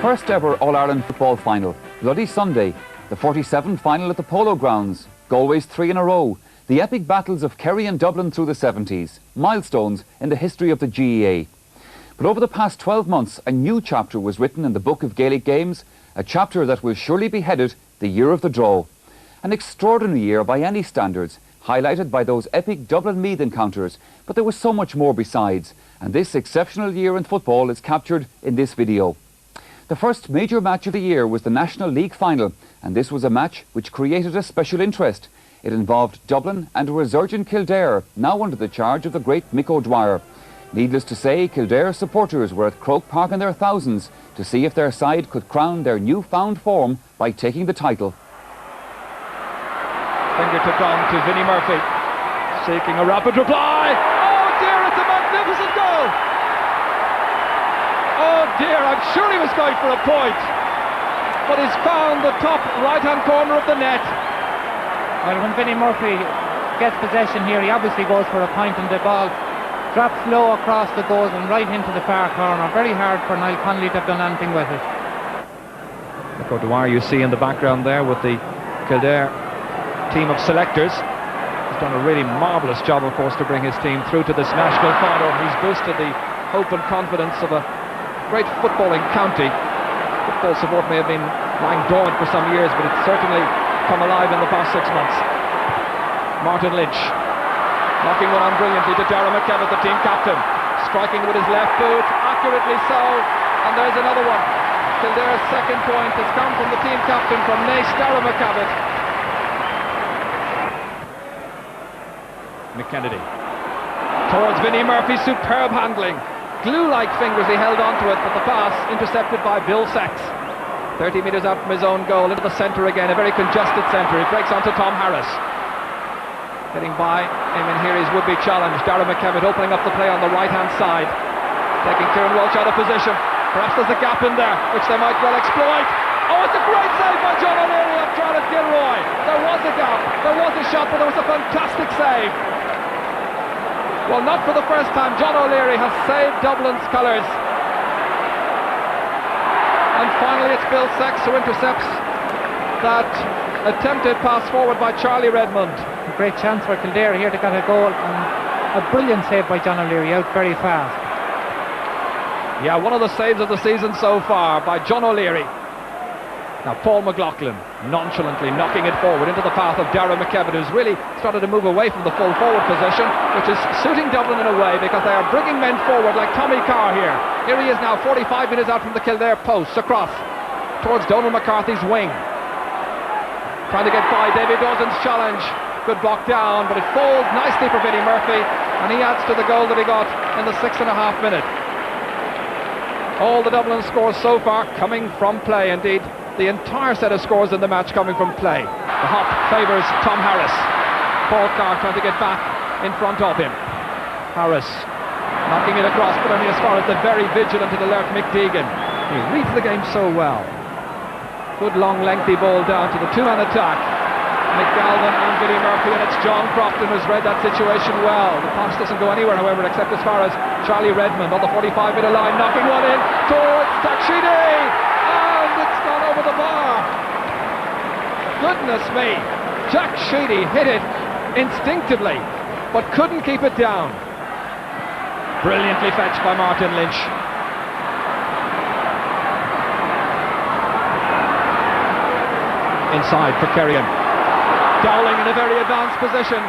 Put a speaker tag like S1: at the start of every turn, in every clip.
S1: first ever All-Ireland football final, Bloody Sunday, the 47th final at the Polo Grounds, Galway's 3 in a row, the epic battles of Kerry and Dublin through the 70s, milestones in the history of the GAA. But over the past 12 months, a new chapter was written in the book of Gaelic games, a chapter that will surely be headed the year of the draw. An extraordinary year by any standards, highlighted by those epic Dublin and Meath encounters, but there was so much more besides, and this exceptional year in football is captured in this video. The first major match of the year was the National League final, and this was a match which created a special interest. It involved Dublin and a resurgent Kildare, now under the charge of the great Mick O'Dwyer. Needless to say, Kildare supporters were at Croke Park in their thousands to see if their side could crown their newfound form by taking the title.
S2: Fingertip on to Vinnie Murphy, seeking a rapid reply. Oh dear, it's a magnificent goal! Oh dear, I'm sure he was going for a point, but he's found the top right-hand corner of the net.
S3: Well, when Vinnie Murphy gets possession here, he obviously goes for a point, and the ball drops low across the goals and right into the far corner. Very hard for Niall Connolly to have done anything with it.
S2: Mick O'Dwyer you see in the background there with the Kildare team of selectors. He's done a really marvellous job, of course, to bring his team through to this national final. He's boosted the hope and confidence of a great footballing county. Football support may have been lying dormant for some years, but it's certainly come alive in the past 6 months. Martin Lynch knocking one on brilliantly to Darragh McKevitt, the team captain, striking with his left boot, accurately so, and there's another one. Kildare's second point has come from the team captain, from Nace Darragh McKevitt. McKennedy towards Vinnie Murphy, superb handling, glue-like fingers, he held on to it, but the pass intercepted by Bill Sachs. 30 metres out from his own goal, into the centre again, a very congested centre. He breaks onto Tom Harris. Getting by Eamon Heary's would-be challenge. Darragh McKevitt opening up the play on the right-hand side, taking Kieran Walsh out of position. Perhaps there's a gap in there, which they might well exploit. Oh, it's a great save by John O'Leary of Charlotte Gilroy. There was a gap, there was a shot, but there was a fantastic save. Well, not for the first time, John O'Leary has saved Dublin's colours. And finally it's Bill Sachs who intercepts that attempted pass forward by Charlie Redmond.
S3: A great chance for Kildare here to get a goal, and a brilliant save by John O'Leary, out very fast.
S2: Yeah, one of the saves of the season so far by John O'Leary. Now Paul McLaughlin nonchalantly knocking it forward into the path of Darragh McKevitt, who's really started to move away from the full forward position, which is suiting Dublin in a way because they are bringing men forward like Tommy Carr here. Here he is now, 45 metres out from the Kildare post, across towards Donald McCarthy's wing. Trying to get by David Dawson's challenge. Good block down, but it falls nicely for Vinnie Murphy, and he adds to the goal that he got in the 6.5 minute. All the Dublin scores so far coming from play, indeed the entire set of scores in the match coming from play. The hop favours Tom Harris. Paul Carr trying to get back in front of him. Harris knocking it across, but only as far as the very vigilant and alert Mick Deegan. He reads the game so well. Good long lengthy ball down to the two-man attack. Mick Galvin and Vinnie Murphy, and it's John Crofton who's read that situation well. The pass doesn't go anywhere, however, except as far as Charlie Redmond on the 45-metre line, knocking one in towards Takshidi, and it's gone over the bar. Goodness me, Jack Sheedy hit it instinctively, but couldn't keep it down. Brilliantly fetched by Martin Lynch. Inside for Kerry. Dowling in a very advanced position,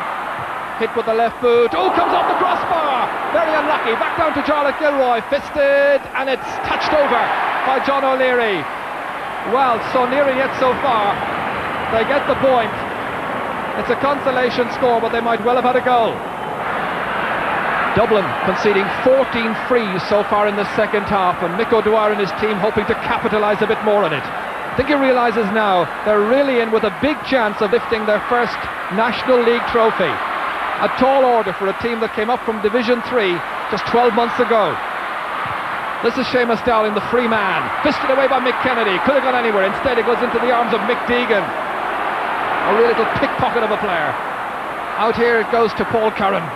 S2: hit with the left boot. Oh, comes off the crossbar, very unlucky. Back down to Charlotte Gilroy, fisted, and it's touched over by John O'Leary. Well, so near it yet so far. They get the point. It's a consolation score, but they might well have had a goal. Dublin conceding 14 frees so far in the second half, and Mick O'Dwyer and his team hoping to capitalise a bit more on it. I think he realises now they're really in with a big chance of lifting their first National League trophy. A tall order for a team that came up from Division 3 just 12 months ago. This is Seamus Dowling, the free man, fisted away by Mick Kennedy, could have gone anywhere, instead it goes into the arms of Mick Deegan. A real little pickpocket of a player. Out here it goes to Paul Curran.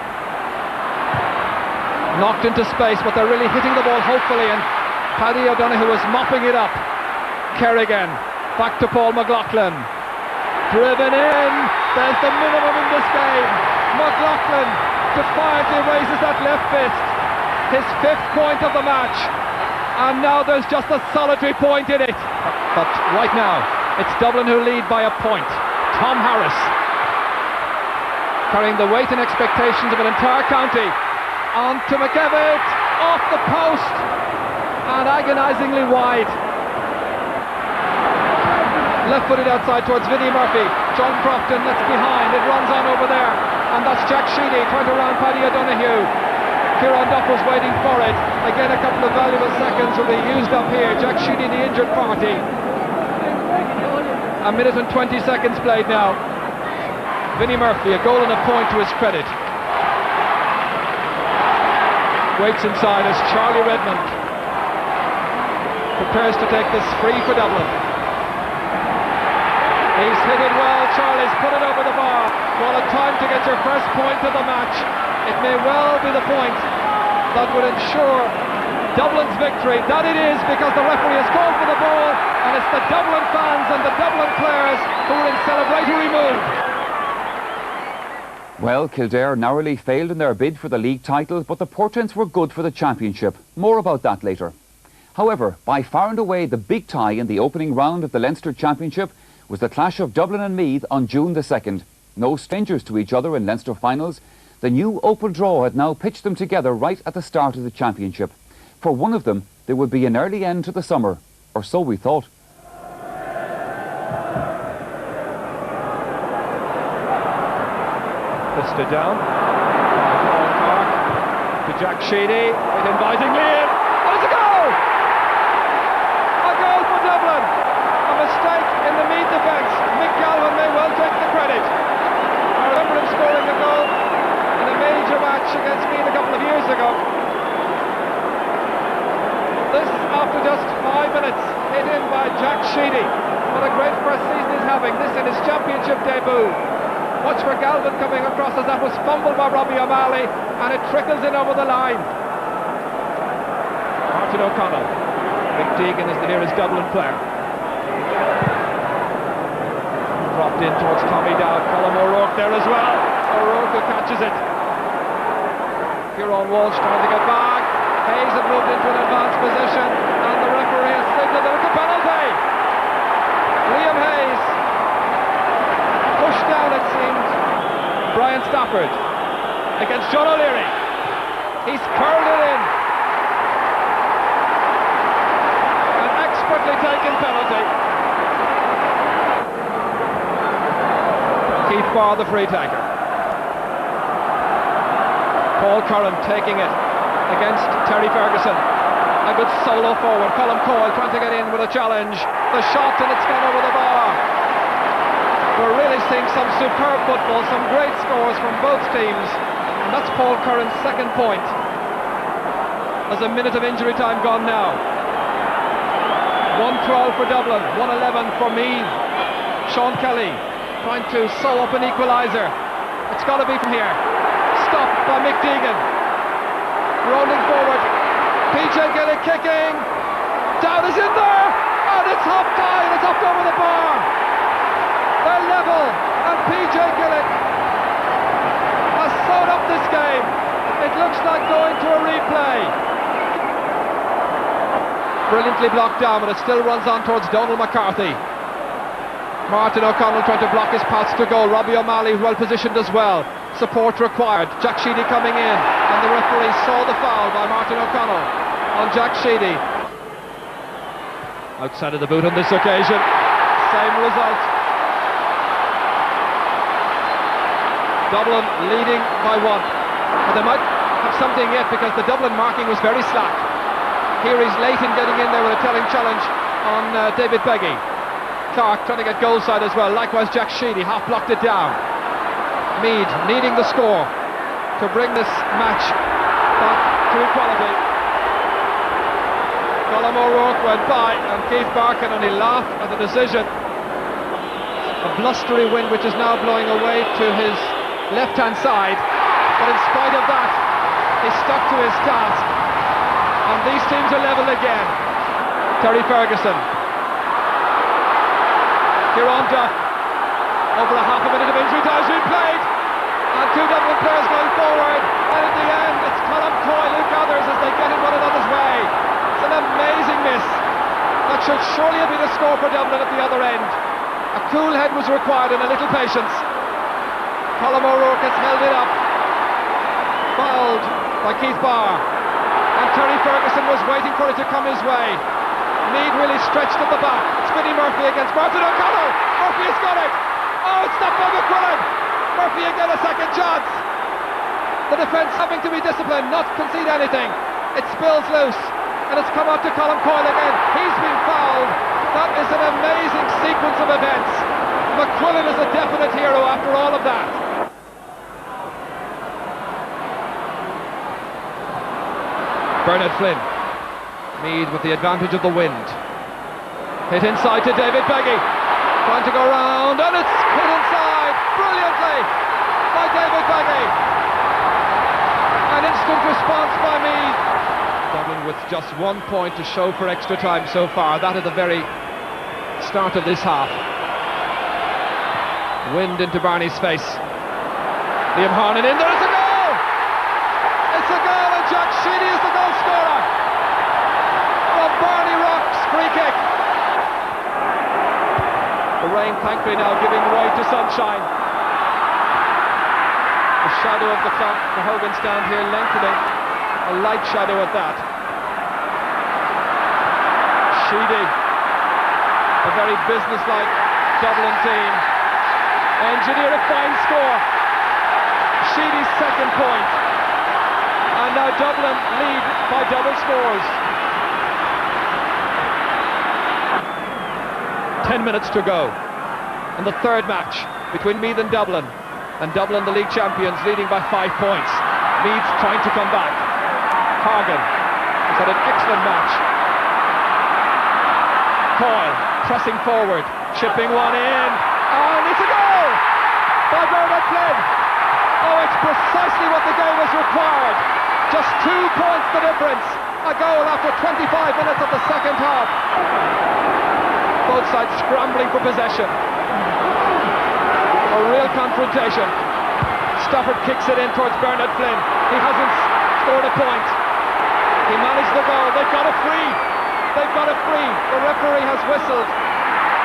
S2: Knocked into space, but they're really hitting the ball hopefully, and Paddy O'Donoghue is mopping it up. Kerrigan, back to Paul McLaughlin. Driven in, there's the minimum in this game. McLaughlin defiantly raises that left fist. His 5th point of the match. And now there's just a solitary point in it. But right now, it's Dublin who lead by a point. Tom Harris, carrying the weight and expectations of an entire county. On to McEvitt, off the post, and agonisingly wide. Left-footed outside towards Vinnie Murphy. John Crofton lets behind, it runs on over there, and that's Jack Sheedy trying to round Paddy O'Donoghue. Kieran Duff was waiting for it. Again, a couple of valuable seconds will be used up here. Jack Sheedy, the injured party. A minute and 20 seconds played now. Vinnie Murphy, a goal and a point to his credit. Waits inside as Charlie Redmond prepares to take this free for Dublin. He's hit it well, Charlie's put it over the bar. What a time to get your first point of the match. It may well be the point that would ensure Dublin's victory. That it is, because the referee has gone for the ball, and it's the Dublin fans and the Dublin players who are in celebratory mood.
S1: Well, Kildare narrowly failed in their bid for the league title, but the portents were good for the championship. More about that later. However, by far and away the big tie in the opening round of the Leinster Championship was the clash of Dublin and Meath on June the 2nd. No strangers to each other in Leinster finals, the new Opal draw had now pitched them together right at the start of the championship. For one of them, there would be an early end to the summer, or so we thought.
S2: Lyster down. Paul Clark to Jack Sheedy. It invitingly in. And it's a goal! A goal for Dublin. A mistake in the Meath defence. Mick Galvin may well take the credit. I remember him scoring a goal in a major match against Meath a couple of years ago. This after just 5 minutes, hit in by Jack Sheedy. What a great first season he's having. This in his championship debut. Watch for Galvin coming across as that was fumbled by Robbie O'Malley, and it trickles in over the line. Martin O'Connell. Mick Deegan is the nearest Dublin player. Dropped in towards Tommy Dowd. Colm O'Rourke there as well. O'Rourke who catches it. Kieran Walsh trying to get back. Hayes had moved into an advanced position, and the referee has signalled that it's a penalty. Liam Hayes pushed down, it seemed. Brian Stafford against John O'Leary. He's curled it in. An expertly taken penalty. Keith Barr, the free taker. Paul Curran taking it against Terry Ferguson. A good solo forward. Colm Coyle trying to get in with a challenge. The shot, and it's gone over the bar. We're really seeing some superb football, some great scores from both teams, and that's Paul Curran's second point. There's a minute of injury time gone now. 1-12 for Dublin, 1-11 for Meath. Sean Kelly trying to sew up an equaliser. It's got to be from here. Stopped by Mick Deegan. Rolling forward. PJ Gaelic kicking. Down is in there, and it's hopped high, and it's hopped over the bar. They're level, and PJ Gaelic has sewn up this game. It looks like going to a replay. Brilliantly blocked down, but it still runs on towards Donald McCarthy. Martin O'Connell trying to block his path to goal. Robbie O'Malley well positioned as well. Support required. Jack Sheedy coming in, and the referee saw the foul by Martin O'Connell on Jack Sheedy. Outside of the boot on this occasion. Same result. Dublin leading by 1. But they might have something yet, because the Dublin marking was very slack. Here he's late in getting in there with a telling challenge on David Beggy. Clark trying to get goal side as well. Likewise Jack Sheedy half blocked it down. Mead needing the score to bring this match back to equality. Colm O'Rourke went by, and Keith Barr can only laugh at the decision. A blustery wind which is now blowing away to his left-hand side, but in spite of that, he stuck to his task, and these teams are level again. Terry Ferguson Kieran Duff, over a half a minute of injury time has been played, and two Dublin players going forward, and in the end it's Colm Coyle who gathers as they get in one another's way. It's an amazing miss. That should surely have been a score for Dublin at the other end. A cool head was required and a little patience. Colm O'Rourke has held it up, fouled by Keith Barr, and Terry Ferguson was waiting for it to come his way. Meath really stretched at the back. Spinny Murphy against Martin O'Connell. Murphy has got it. Oh, it's stopped by McQuillan. Murphy again a second chance. The defence having to be disciplined, not concede anything. It spills loose, and it's come out to Colm Coyle again. He's been fouled. That is an amazing sequence of events. McQuillan is a definite hero after all of that. Bernard Flynn. Meath with the advantage of the wind. Hit inside to David Beggy. Trying to go round, and it's hit inside brilliantly by David Beggy. An instant response by Meath. Dublin with just 1 point to show for extra time so far. That at the very start of this half. Wind into Barney's face. Liam Harnan in there. It's a goal! It's a goal, and Jack Sheedy is the goal scorer from Barney Rock's free kick. The rain thankfully now giving way to sunshine. The shadow of the clock, the Hogan stand here lengthening, a light shadow at that. Sheedy, a very businesslike Dublin team, engineer a fine score. Sheedy's second point, and now Dublin lead by double scores. 10 minutes to go in the third match between Meath and Dublin the league champions leading by 5 points. Meath trying to come back. Horgan has had an excellent match. Coyle pressing forward, chipping one in, and it's a goal by Bernard Flynn. Oh, it's precisely what the game has required. Just 2 points the difference. A goal after 25 minutes of the second half. Both sides scrambling for possession. A real confrontation. Stafford kicks it in towards Bernard Flynn. He hasn't scored a point. He managed the goal. They've got a free. They've got a free. The referee has whistled.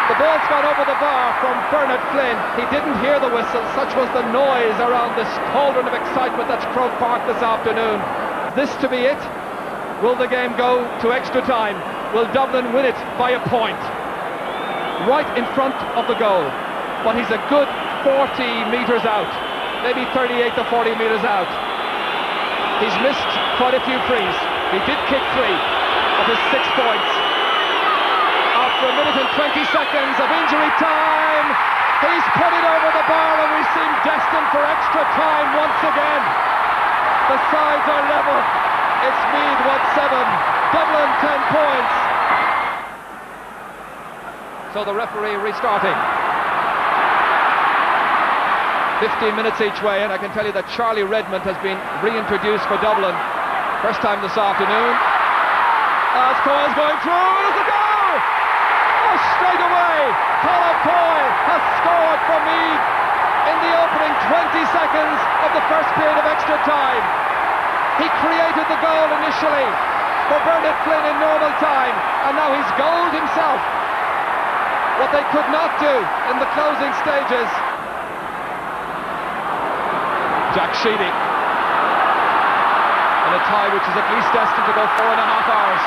S2: The ball's gone over the bar from Bernard Flynn. He didn't hear the whistle. Such was the noise around this cauldron of excitement that's Croke Park this afternoon. This to be it. Will the game go to extra time? Will Dublin win it by a point? Right in front of the goal, but he's a good 40 metres out, maybe 38 to 40 metres out. He's missed quite a few frees. He did kick 3 of his 6 points. After a minute and 20 seconds of injury time, he's put it over the bar, and we seem destined for extra time once again. The sides are level. It's Meath 1-7, Dublin 10 points. So the referee restarting. 15 minutes each way, and I can tell you that Charlie Redmond has been reintroduced for Dublin. First time this afternoon. As Coyle's going through, there's a goal! Oh, straight away, Colm Coyle has scored for Meath in the opening 20 seconds of the first period of extra time. He created the goal initially for Bernard Flynn in normal time, and now he's goaled himself. What they could not do in the closing stages. Jack Sheedy in a tie which is at least destined to go 4.5 hours.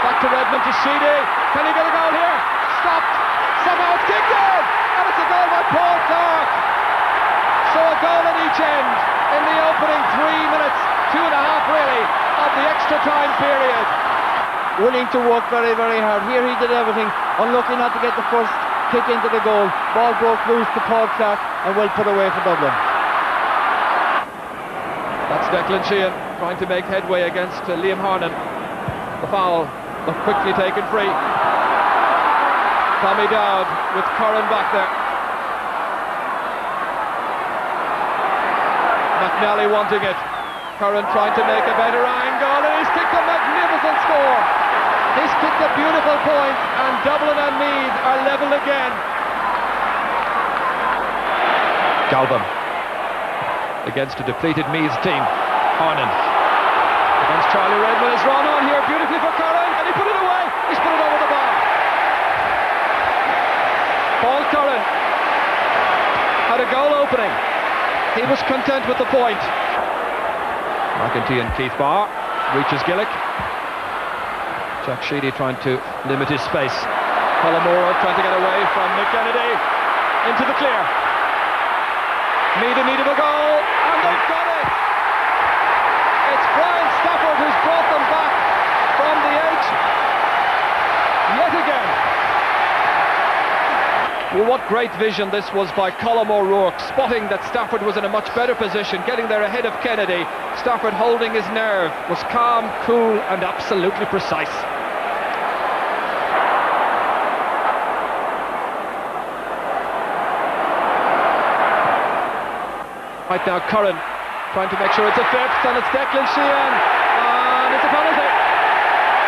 S2: Back to Redmond, to Sheedy. Can he get a goal here? Stopped. Somehow it's kicked in, and it's a goal by Paul Clark. So a goal at each end in the opening 3 minutes, 2.5 really, of the extra time period.
S4: Willing to work very, very hard. Here he did everything. Unlucky not to get the first kick into the goal. Ball broke loose to Paul Clark and well put away for Dublin.
S2: That's Declan Sheehan trying to make headway against Liam Harnan. The foul, but quickly taken free. Tommy Dowd with Curran back there. McNally wanting it. Curran trying to make a better angle, and he's kicked a magnificent score. He's kicked a beautiful point, and Dublin and Meath are level again. Galvin against a depleted Meath team. Harnan against Charlie Redmond. It's run on here beautifully for Curran, and he put it away. He's put it over the bar. Paul Curran had a goal opening. He was content with the point. McEntee and Keith Barr reaches Gaelic. Jack Sheedy trying to limit his space. Colomoro trying to get away from Mick Kennedy into the clear. Meath in need of a goal, and they've got it! It's Brian Stafford who's brought them back from the edge yet again. Well, what great vision this was by Colm O'Rourke, spotting that Stafford was in a much better position, getting there ahead of Kennedy. Stafford holding his nerve, was calm, cool and absolutely precise. Right now Curran trying to make sure it's a fifth, and it's Declan Sheehan, and it's a penalty.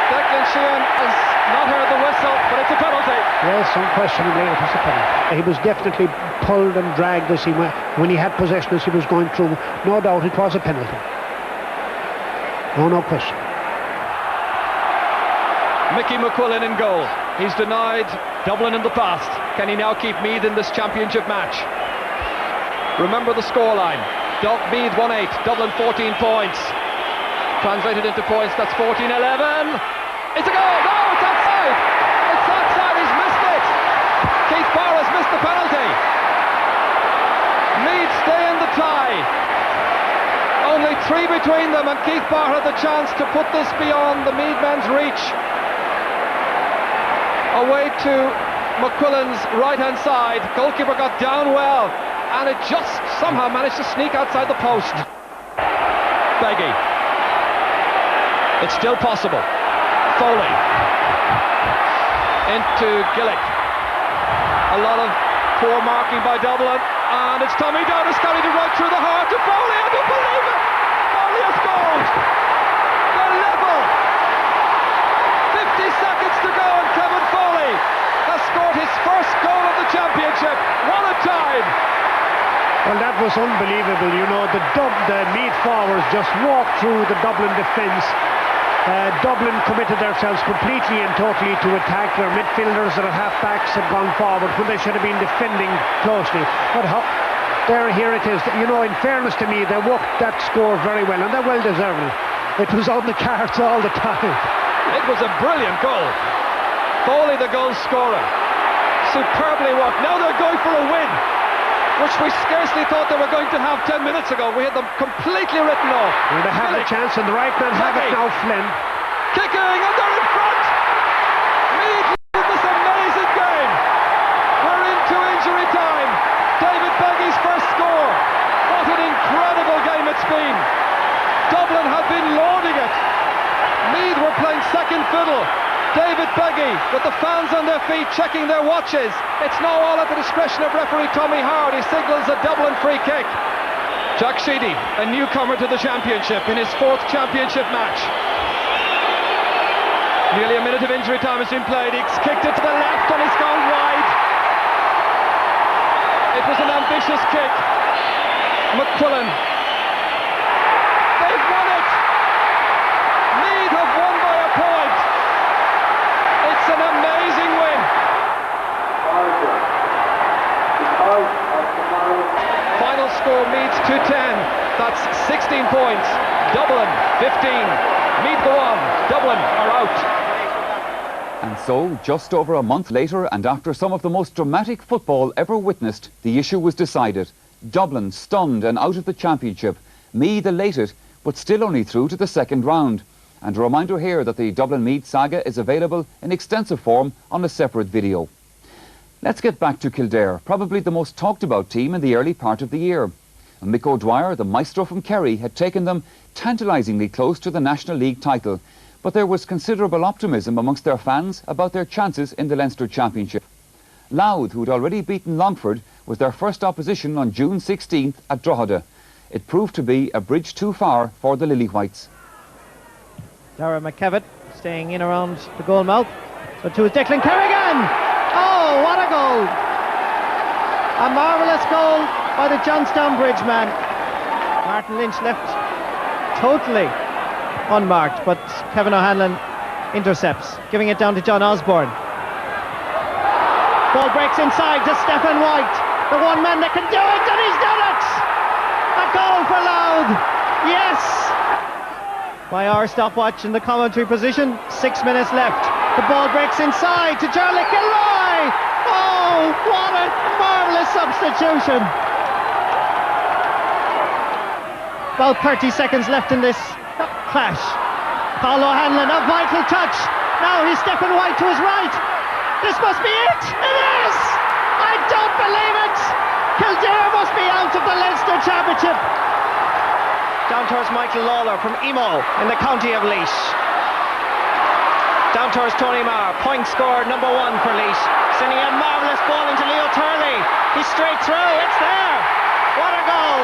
S2: Declan Sheehan has not heard the whistle, but it's a penalty.
S5: Yes, unquestionably it was a penalty. He was definitely pulled and dragged as he went, when he had possession as he was going through. No doubt it was a penalty. No question.
S2: Mickey McQuillan in goal. He's denied Dublin in the past. Can he now keep Meath in this championship match? Remember the scoreline. Meath 1-8, Dublin 14 points. Translated into points, that's 14-11. It's a goal! No, it's outside! It's outside, he's missed it! Keith Barr has missed the penalty. Meath stay in the tie. Only 3 between them, and Keith Barr had the chance to put this beyond the Meath men's reach. Away to McQuillan's right-hand side. Goalkeeper got down well, and it just somehow managed to sneak outside the post. Beggy. It's still possible. Foley. Into Gaelic. A lot of poor marking by Dublin, and it's Tommy Dodd who's carried it right through the heart to Foley. I don't believe it! Foley has scored! They're level! 50 seconds to go, and Kevin Foley has scored his first goal of the championship. What a time!
S5: Well, that was unbelievable. You know, the Meath forwards just walked through the Dublin defence. Dublin committed themselves completely and totally to attack. Their midfielders and half-backs had gone forward when they should have been defending closely. But here it is. You know, in fairness to me, they worked that score very well, and they well deserved it. It was on the cards all the time.
S2: It was a brilliant goal. Foley, the goal scorer. Superbly worked. Now they're going for a win, which we scarcely thought they were going to have 10 minutes ago. We had them completely written off.
S5: Well, they have the chance, and the right men have it now, Flynn.
S2: Kicking, and they're in front! Meath lead this amazing game. We're into injury time. David Beggy's first score. What an incredible game it's been. Dublin have been loading it. Meath were playing second fiddle. David Beggy, with the fans on their feet, checking their watches. It's now all at the discretion of referee Tommy Howard. He signals a Dublin free kick. Jack Sheedy, a newcomer to the championship in his 4th championship match. Nearly a minute of injury time has been played. He's kicked it to the left and it's gone wide. It was an ambitious kick. McQuillan. They've won it. Meath have won by a point. It's an amazing win. Final score, Meath 2-10. That's 16 points. Dublin 15. Meath go on. Dublin are out.
S1: And so, just over a month later, and after some of the most dramatic football ever witnessed, the issue was decided. Dublin stunned and out of the championship. Meath elated, but still only through to the second round. And a reminder here that the Dublin Meath saga is available in extensive form on a separate video. Let's get back to Kildare, probably the most talked about team in the early part of the year. Mick O'Dwyer, the maestro from Kerry, had taken them tantalisingly close to the National League title, but there was considerable optimism amongst their fans about their chances in the Leinster Championship. Louth, who had already beaten Longford, was their first opposition on June 16th at Drogheda. It proved to be a bridge too far for the Lily Whites.
S3: Dara McKevitt staying in around the goal mouth. So to his Declan Kerrigan! Oh, what a goal! A marvellous goal
S4: by the Johnstown Bridge man. Martin Lynch left totally unmarked, but Kevin O'Hanlon intercepts, giving it down to John Osborne. Ball breaks inside to Stephen White, the one man that can do it, and he's done it! A goal for Louth, yes! By our stopwatch in the commentary position, 6 minutes left. The ball breaks inside to Charlie Kilroy! Oh, what a marvellous substitution! About 30 seconds left in this clash. Paul O'Hanlon, a vital touch. Now he's Stephen White to his right. This must be it! It is! I don't believe it! Kildare must be out of the Leinster Championship. Down towards Michael Lawler from Emo in the county of Laois. Down towards Tony Marr. Point scored, number 1 for Laois. Sending a marvellous ball into Leo Turley. He's straight through. It's there! What a goal!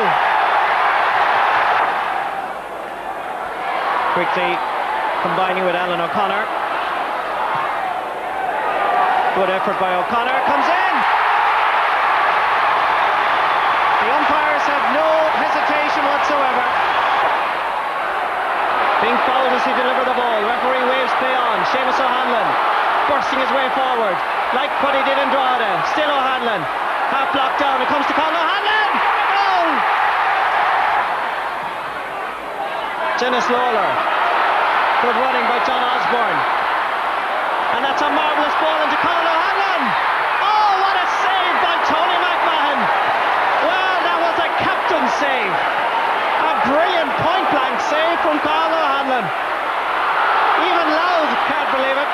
S4: Quickly combining with Alan O'Connor. Good effort by O'Connor. Comes in! The umpires have no hesitation whatsoever. Being fouled as he delivered the ball. Referee waves play on. Seamus O'Hanlon bursting his way forward, like what he did in Drogheda. Still O'Hanlon. Half blocked down. It comes to Colin O'Hanlon. Goal! Dennis Lawler. Good running by John Osborne. And that's a marvellous ball into Colin O'Hanlon. Oh, what a save by Tony McMahon. Well, that was a captain's save. A brilliant point-blank save from Colin O'Hanlon. Even Louth can't believe it.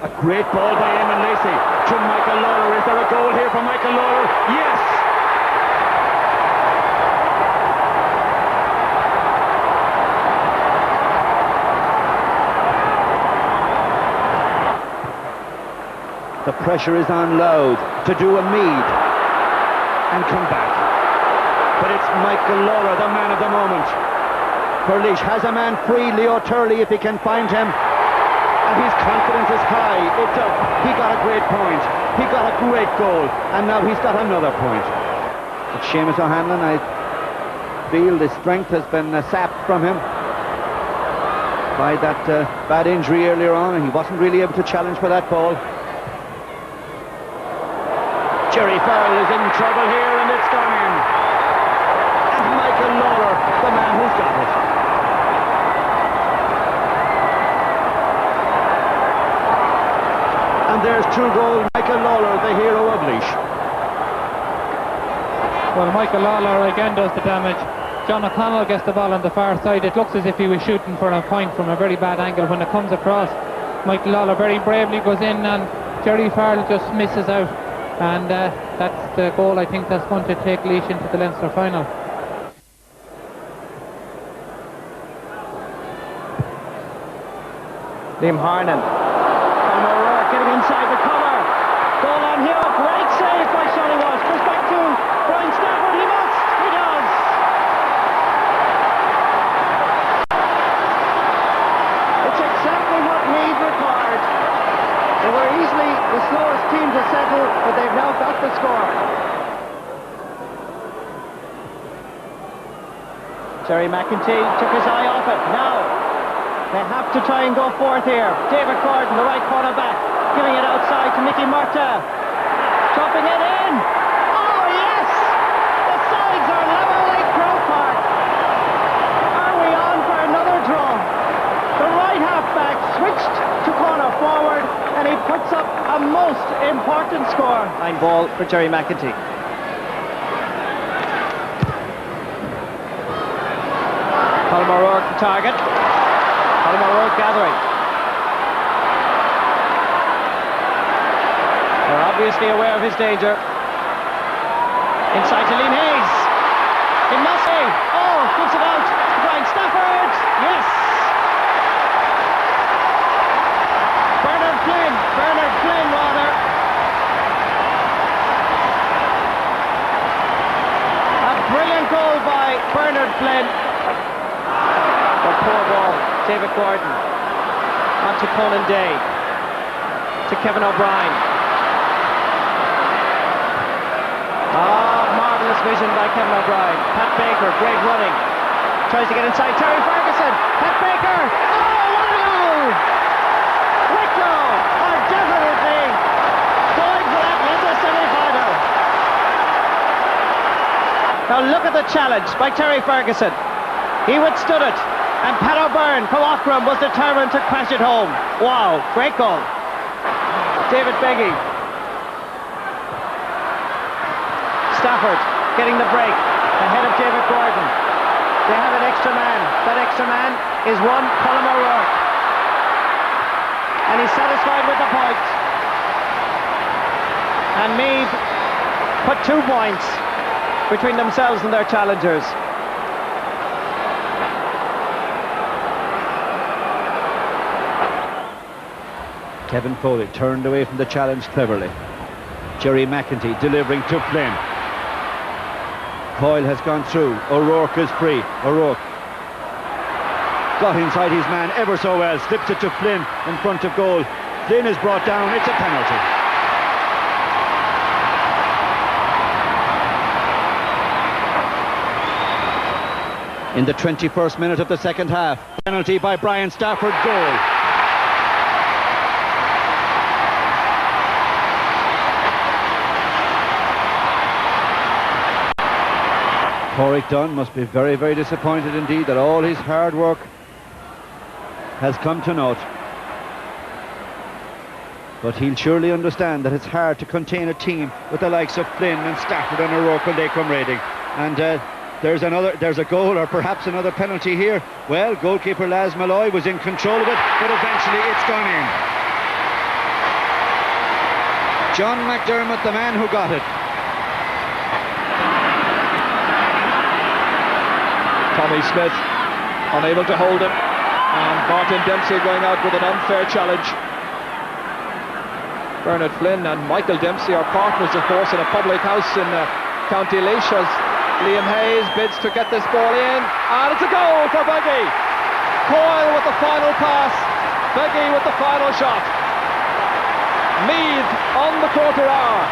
S2: A great ball by Eamon Lacey to Michael Lawler. Is there a goal here for Michael Lawler? Yes! The pressure is on Louth to do a Meath and come back. But it's Michael Lawler, the man of the moment. Perlish has a man free, Leo Turley, if he can find him. And his confidence is high. He got a great point. He got a great goal. And now he's got another point. But Seamus O'Hanlon, I feel the strength has been sapped from him by that bad injury earlier on, and he wasn't really able to challenge for that ball. Jerry Farrell is in trouble here, and it's gone in. And Michael Lawler, the man who's got it. And there's 2 goals. Michael Lawler, the hero of Laois.
S3: Well, Michael Lawler again does the damage. John O'Connell gets the ball on the far side. It looks as if he was shooting for a point from a very bad angle. When it comes across, Michael Lawler very bravely goes in, and Jerry Farrell just misses out. And that's the goal, I think, that's going to take Laois into the Leinster final.
S4: Liam Harnan. Conor O'Rourke getting inside the cover. Goal on here. Great save by Sonny Walsh. Goes back to Brian Stafford. He must. He does. It's exactly what Meath required. They were easily the slowest team to settle, but they've now got the score. Terry McEntee took his eye off it. Now they have to try and go forth here. David Gordon, the right corner back, giving it outside to Mickey Murtagh. Dropping it in. Oh yes! The sides are level like Croke Park. Are we on for another draw? The right half back switched to corner forward, and he puts up a most important score. Line ball for Jerry McEntee. Colm O'Rourke the target. Colm O'Rourke gathering. They're obviously aware of his danger. Inside to Liam Hayes. In Massey. Oh, gives it out to Brian Stafford. Yes. Bernard Flynn rather. A brilliant goal by Bernard Flynn. A poor ball, David Gordon. On to Conan Day. To Kevin O'Brien. Marvellous vision by Kevin O'Brien. Pat Baker, great running. Tries to get inside Terry Ferguson. Pat Baker. Oh, what a goal! Wicklow are definitely going for that Leinster semi-final. Now look at the challenge by Terry Ferguson. He withstood it, and Pat O'Byrne from Ockram was determined to crash it home. Wow, great goal. David Beggy. Stafford getting the break ahead of David Gordon. They have an extra man. That extra man is one Colm O'Rourke. And he's satisfied with the point. And Meath put 2 points between themselves and their challengers.
S6: Kevin Foley turned away from the challenge cleverly. Jerry McEntee delivering to Flynn. Coyle has gone through. O'Rourke is free. O'Rourke got inside his man ever so well. Slips it to Flynn in front of goal. Flynn is brought down. It's a penalty. In the 21st minute of the second half, penalty by Brian Stafford. Goal. Corrick Dunn must be very, very disappointed indeed that all his hard work has come to naught. But he'll surely understand that it's hard to contain a team with the likes of Flynn and Stafford and O'Rourke when they come raiding. And there's a goal or perhaps another penalty here. Well, goalkeeper Laz Malloy was in control of it, but eventually it's gone in. John McDermott, the man who got it.
S2: Tommy Smith unable to hold him, and Martin Dempsey going out with an unfair challenge. Bernard Flynn and Michael Dempsey are partners, of course, in a public house in County Laois as Liam Hayes bids to get this ball in, and it's a goal for Beggy. Coyle with the final pass, Beggy with the final shot. Meath on the quarter hour.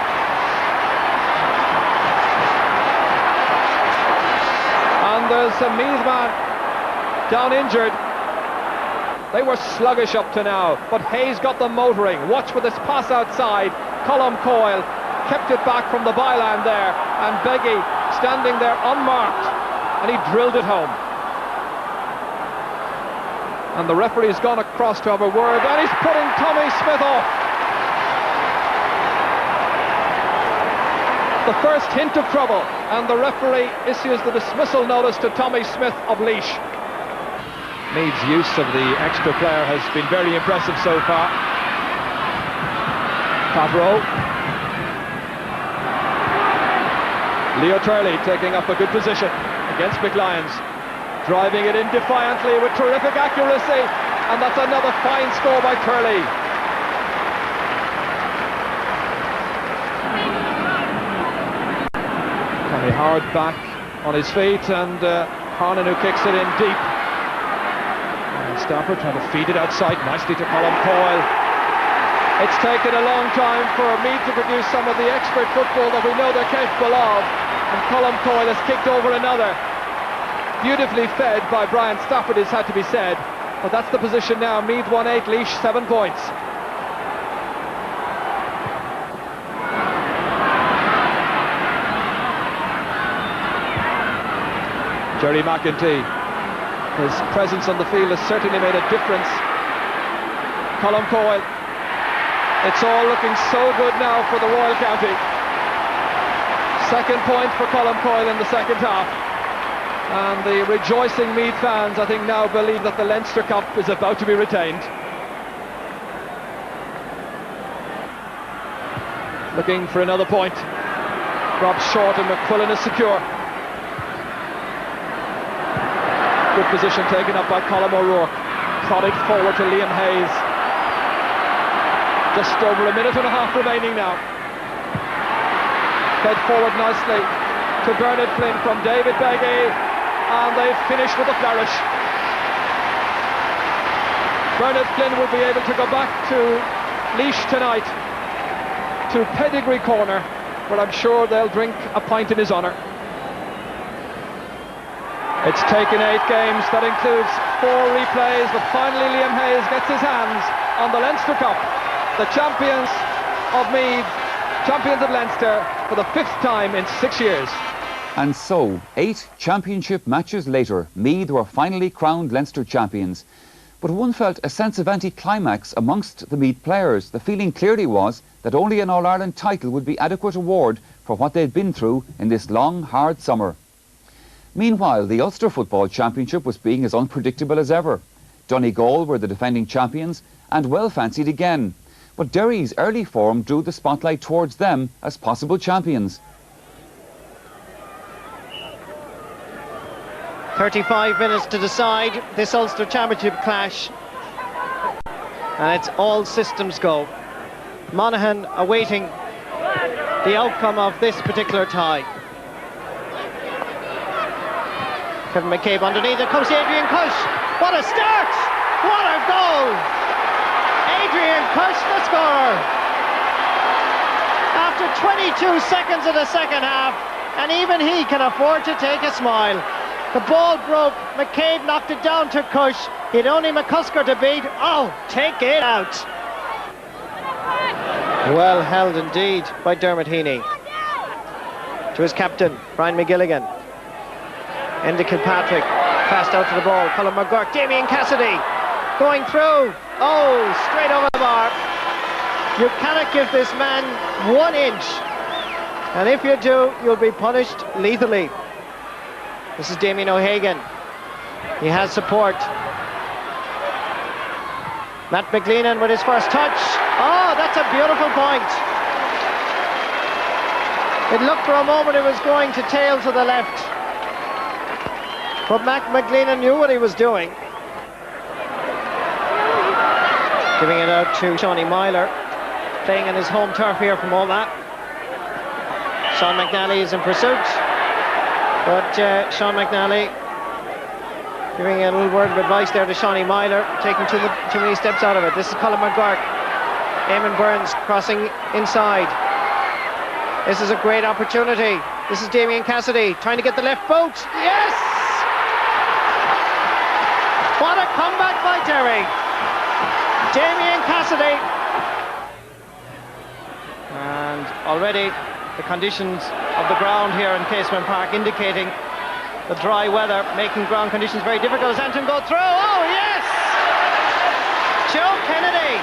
S2: And there's a Meath man down injured. They were sluggish up to now, but Hayes got them motoring. Watch for this pass outside. Colm Coyle kept it back from the byline there, and Beggy standing there unmarked, and he drilled it home. And the referee's gone across to have a word, and he's putting Tommy Smith off. The first hint of trouble, and the referee issues the dismissal notice to Tommy Smith of Laois. Meath's use of the extra player has been very impressive so far. Favreau. Leo Turley taking up a good position against McLyons, driving it in defiantly with terrific accuracy, and that's another fine score by Turley. Howard back on his feet, and Harnan who kicks it in deep. And Stafford trying to feed it outside nicely to Colm Coyle. It's taken a long time for Meath to produce some of the expert football that we know they're capable of, and Colm Coyle has kicked over another. Beautifully fed by Brian Stafford, it's had to be said, but that's the position now. Meath 1-8, Laois 7 points. Jerry McEntee, his presence on the field has certainly made a difference. Colm Coyle, it's all looking so good now for the Royal County. Second point for Colm Coyle in the second half. And the rejoicing Meath fans, I think, now believe that the Leinster Cup is about to be retained. Looking for another point. Drops short and McQuillan is secure. Good position taken up by Colm O'Rourke. Prodded forward to Liam Hayes. Just over a minute and a half remaining now. Fed forward nicely to Bernard Flynn from David Beggy, and they've finished with a flourish. Bernard Flynn will be able to go back to Laois tonight, to Pedigree Corner, but I'm sure they'll drink a pint in his honour. It's taken 8 games, that includes 4 replays, but finally Liam Hayes gets his hands on the Leinster Cup. The champions of Meath, champions of Leinster for the 5th time in 6 years.
S1: And so, 8 championship matches later, Meath were finally crowned Leinster champions. But one felt a sense of anticlimax amongst the Meath players. The feeling clearly was that only an All-Ireland title would be adequate award for what they'd been through in this long, hard summer. Meanwhile, the Ulster Football Championship was being as unpredictable as ever. Donegal were the defending champions and well fancied again. But Derry's early form drew the spotlight towards them as possible champions.
S4: 35 minutes to decide this Ulster Championship clash, and it's all systems go. Monaghan awaiting the outcome of this particular tie. Kevin McCabe underneath, it comes Adrian Cush. What a start! What a goal! Adrian Cush, the scorer. After 22 seconds of the second half, and even he can afford to take a smile. The ball broke, McCabe knocked it down to Cush. He'd only McCusker to beat. Oh, take it out. Well held indeed by Dermot Heaney. To his captain, Brian McGilligan. Into Kilpatrick, fast out to the ball. Colin McGurk, Damien Cassidy going through. Oh, straight over the bar. You cannot give this man 1 inch. And if you do, you'll be punished lethally. This is Damien O'Hagan. He has support. Matt McLean with his first touch. Oh, that's a beautiful point. It looked for a moment it was going to tail to the left. But Matt McLean knew what he was doing. Giving it out to Shawnee Myler, playing on his home turf here from all that. Sean McNally is in pursuit. But Sean McNally giving a little word of advice there to Shawnee Myler, taking too many steps out of it. This is Colin McGurk. Eamon Burns crossing inside. This is a great opportunity. This is Damien Cassidy trying to get the left boot. Yes! What a comeback by Derry. Damien Cassidy. And already the conditions of the ground here in Casement Park indicating the dry weather, making ground conditions very difficult as Anton go through. Oh yes! Joe Kennedy,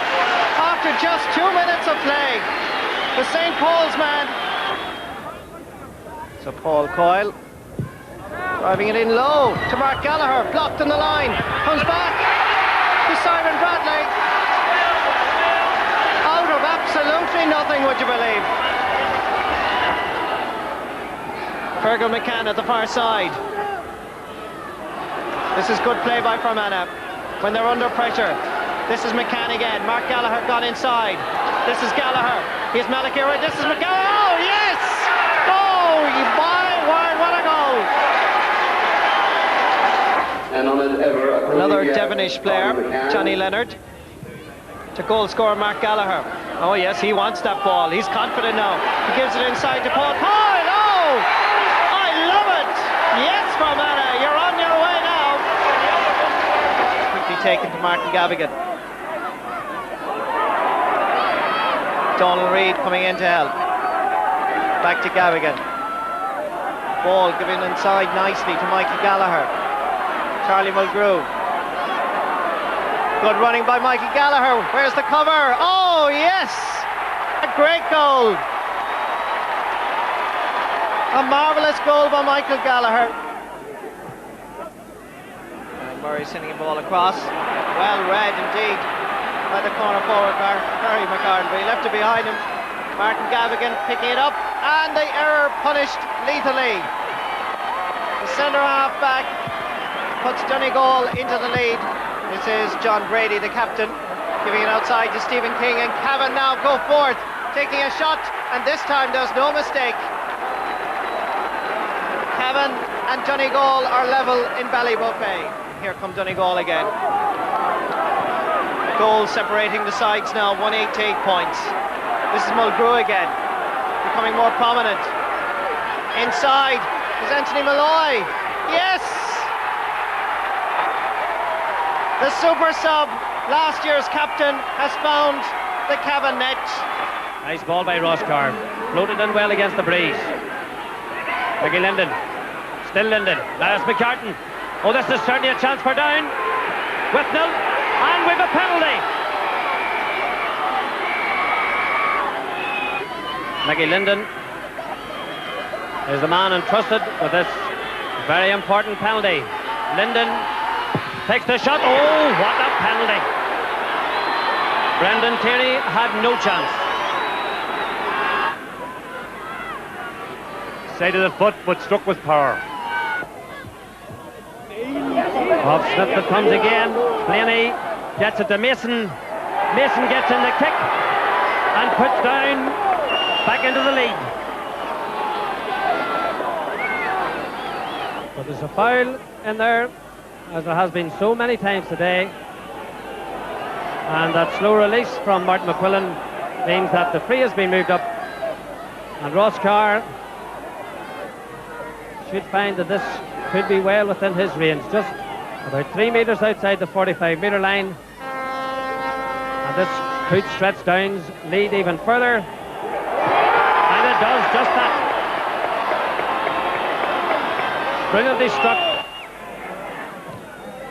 S4: after just 2 minutes of play, the St. Paul's man. So Paul Coyle driving it in low to Mark Gallagher, blocked on the line, comes back to Simon Bradley. Out of absolutely nothing, would you believe? Fergal McCann at the far side. This is good play by Fermanagh when they're under pressure. This is McCann again. Mark Gallagher got inside. This is Gallagher. Here's Malakira. This is McCann. Oh, yes! Oh, my word, what a goal!
S7: And on it ever,
S4: another Devonish player, Johnny Leonard. To goal scorer Mark Gallagher. Oh, yes, he wants that ball. He's confident now. He gives it inside to Paul Coyle. Oh! Yes, Fermanagh, you're on your way now. Quickly taken to Martin Gavigan. Donald Reid coming in to help. Back to Gavigan. Ball given inside nicely to Michael Gallagher. Charlie Mulgrew. Good running by Michael Gallagher. Where's the cover? Oh, yes! A great goal. A marvellous goal by Michael Gallagher. And Murray sending a ball across. Well read indeed by the corner forward, Barry McCarthy. He left it behind him. Martin Gavigan picking it up, and the error punished lethally. The centre half back puts Donegal into the lead. This is John Brady, the captain, giving it outside to Stephen King, and Cavan now go forth, taking a shot, and this time there's no mistake. Cavan and Donegal are level in Ballybuffet. Here come Donegal again. Goal separating the sides now, 188 points. This is Mulgrew again. becoming more prominent. Inside is Anthony Malloy. Yes! The super sub, last year's captain, has found the Cavan net.
S8: Nice ball by Roscommon. Floated in well against the breeze. Mickey Linden. Still Linden. Now it's McCartan. Oh, this is certainly a chance for Down. With nil. And we've a penalty. Mickey Linden is the man entrusted with this very important penalty. Linden takes the shot. Oh, what a penalty. Brendan Tierney had no chance.
S5: Side of the foot, but struck with power.
S8: Off Smith that comes again. Blaney gets it to Mason. Mason gets in the kick and puts Down back into the lead. But there's a foul in there, as there has been so many times today. And that slow release from Martin McQuillan means that the free has been moved up. And Ross Carr should find that this could be well within his range, just about 3 metres outside the 45-metre line. And this could stretch Down's lead even further. And it does just that. Brilliantly struck.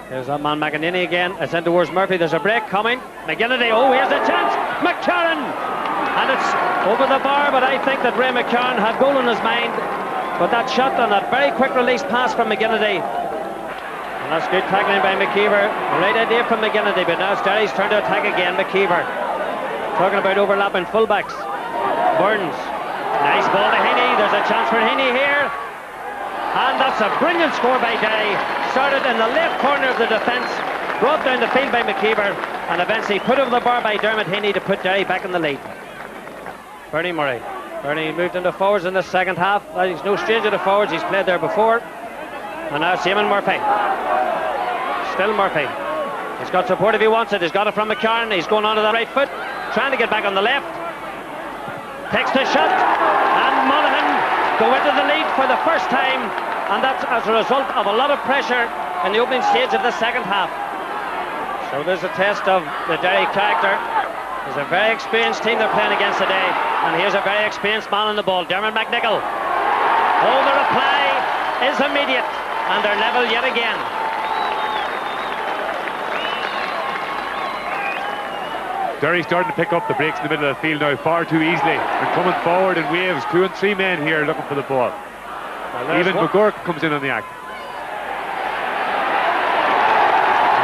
S8: There's that man McEnany again. It's in towards Murphy. There's a break coming. McGinnity. Oh, here's a chance. McCarran. And it's over the bar, but I think that Ray McCarran had goal in his mind. But that shot on that very quick release pass from McGinnity. And that's good tackling by McKeever. Right idea from McGinnity, but now it's Derry's turn to attack again. McKeever. Talking about overlapping fullbacks. Burns. Nice ball to Heaney. There's a chance for Heaney here. And that's a brilliant score by Derry. Started in the left corner of the defence, brought down the field by McKeever, and eventually put over the bar by Dermot Heaney to put Derry back in the lead. Bernie Murray. Bernie moved into forwards in the second half. He's no stranger to forwards, he's played there before. And now it's Eamon Murphy. Still Murphy. He's got support if he wants it. He's got it from McCarran. He's going on to the right foot, trying to get back on the left. Takes the shot, and Monaghan go into the lead for the first time, and that's as a result of a lot of pressure in the opening stage of the second half. So there's a test of the Derry character. There's a very experienced team they're playing against today, and here's a very experienced man on the ball, Dermot McNichol. Oh, the reply is immediate, and they're level yet again.
S5: Derry starting to pick up the breaks in the middle of the field now far too easily. They're coming forward in waves, 2 and 3 men here looking for the ball. Even McGurk comes in on the act.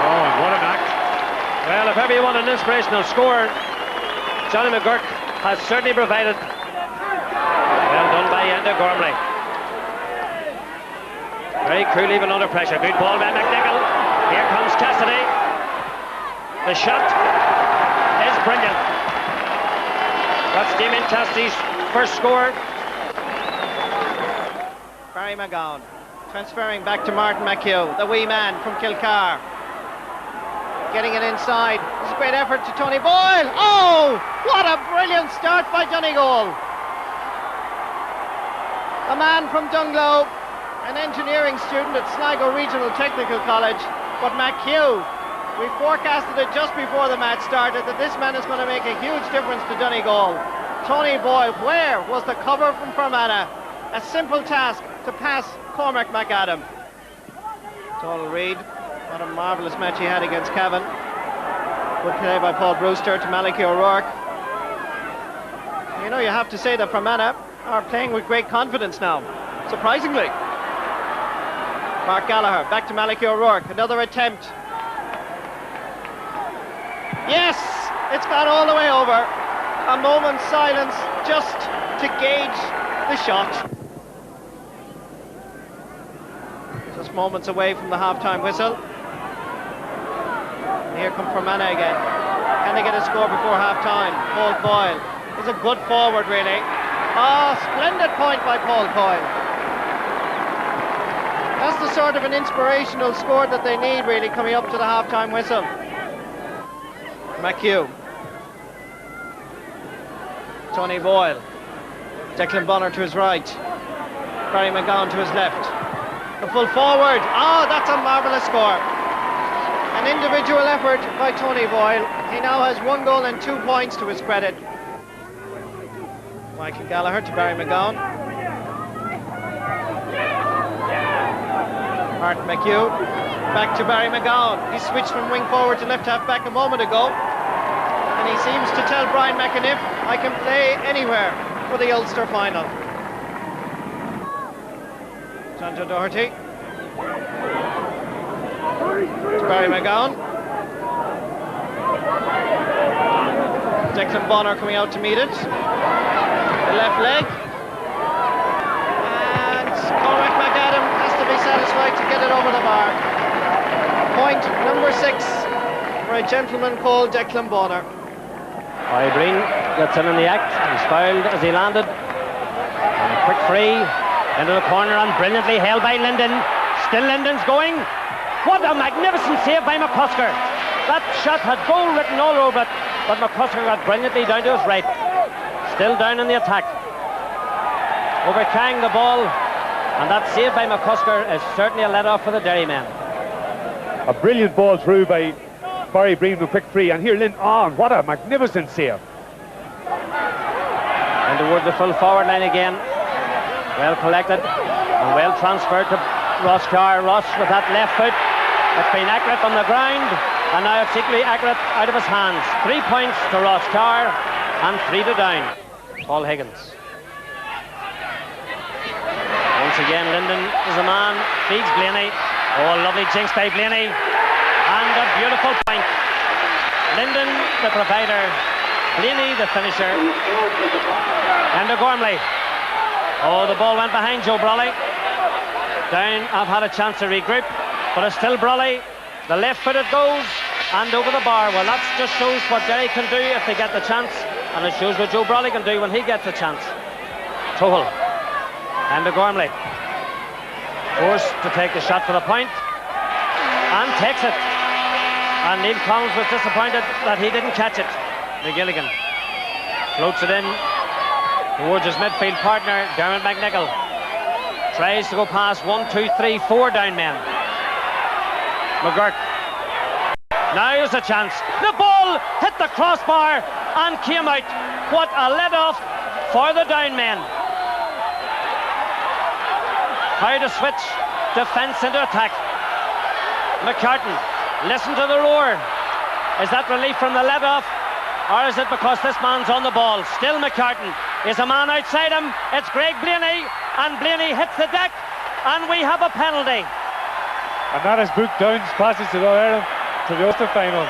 S5: Oh, and what an act.
S8: Well, if ever you want an inspirational scorer, Johnny McGurk has certainly provided. Well done by Enda Gormley. Very cool even under pressure. Good ball by McNichol. Here comes Cassidy. The shot is brilliant. That's Damien Cassidy's first score.
S4: Barry McGowan transferring back to Martin McHugh, the wee man from Kilcar. Getting it inside. It's a great effort to Tony Boyle. Oh, what a brilliant start by Donegal. A man from Dunglow, an engineering student at Sligo Regional Technical College, but McHugh, we forecasted it just before the match started that this man is going to make a huge difference to Donegal. Tony Boyle, where was the cover from Fermanagh? A simple task to pass Cormac McAdam. Donald Reid, what a marvellous match he had against Cavan. Good play by Paul Brewster to Malachy O'Rourke. You know, you have to say that Fermanagh are playing with great confidence now, surprisingly. Mark Gallagher, back to Malachy O'Rourke, another attempt. Yes, it's gone all the way over. A moment's silence just to gauge the shot. Just moments away from the half-time whistle. And here come Fermanagh again. Can they get a score before half-time? Paul Coyle is a good forward, really. Oh, splendid point by Paul Coyle. That's the sort of an inspirational score that they need, really, coming up to the half-time whistle. McHugh. Tony Boyle. Declan Bonner to his right. Barry McGowan to his left. The full forward. Oh, that's a marvellous score. An individual effort by Tony Boyle. He now has 1 goal and 2 points to his credit. Michael Gallagher to Barry McGowan. Martin McHugh back to Barry McGowan. He switched from wing forward to left half back a moment ago. And he seems to tell Brian McAniff, I can play anywhere for the Ulster final. Santo Doherty. To Barry McGowan. Declan Bonner coming out to meet it. The left leg. And Cormac McAdam has to be satisfied to get it over the bar. Point number 6 for a gentleman called Declan Bonner.
S8: Breen gets in the act. He's fouled as he landed. And a quick free into the corner and brilliantly held by Linden. Still Linden's going. What a magnificent save by McCusker. That shot had goal written all over it, but McCusker got brilliantly down to his right. Still down in the attack. Overcarrying the ball, and that save by McCusker is certainly a let-off for the Derry men.
S9: A brilliant ball through by Barry Breen with a quick free, and here Linden on. What a magnificent save.
S8: And toward the full forward line again. Well collected and well transferred to Ross Carr. Ross with that left foot. It's been accurate on the ground, and now it's equally accurate out of his hands. 3 points to Ross Carr and 3 to down. Paul Higgins. Once again, Linden is a man, feeds Blaney. Oh, lovely jinx by Blaney. And a beautiful point. Linden, the provider. Blaney, the finisher. And Gormley. Oh, the ball went behind Joe Brawley. Down, I've had a chance to regroup, but it's still Brawley. The left foot it goes, and over the bar. Well, that just shows what Derry can do if they get the chance, and it shows what Joe Brawley can do when he gets the chance. Tohal. And Gormley. Forced to take the shot for the point, and takes it. And Neil Collins was disappointed that he didn't catch it. McGilligan floats it in towards his midfield partner, Dermot McNichol. Tries to go past 1, 2, 3, 4 down men. McGurk. Now is the chance. The ball hit the crossbar and came out. What a let-off for the down men. How to switch defence into attack. McCartan, listen to the roar. Is that relief from the let-off, or is it because this man's on the ball? Still McCartan. Is a man outside him. It's Greg Blaney, and Blaney hits the deck, and we have a penalty.
S9: And that has booked Downs passes to the Ireland to the Ulster final.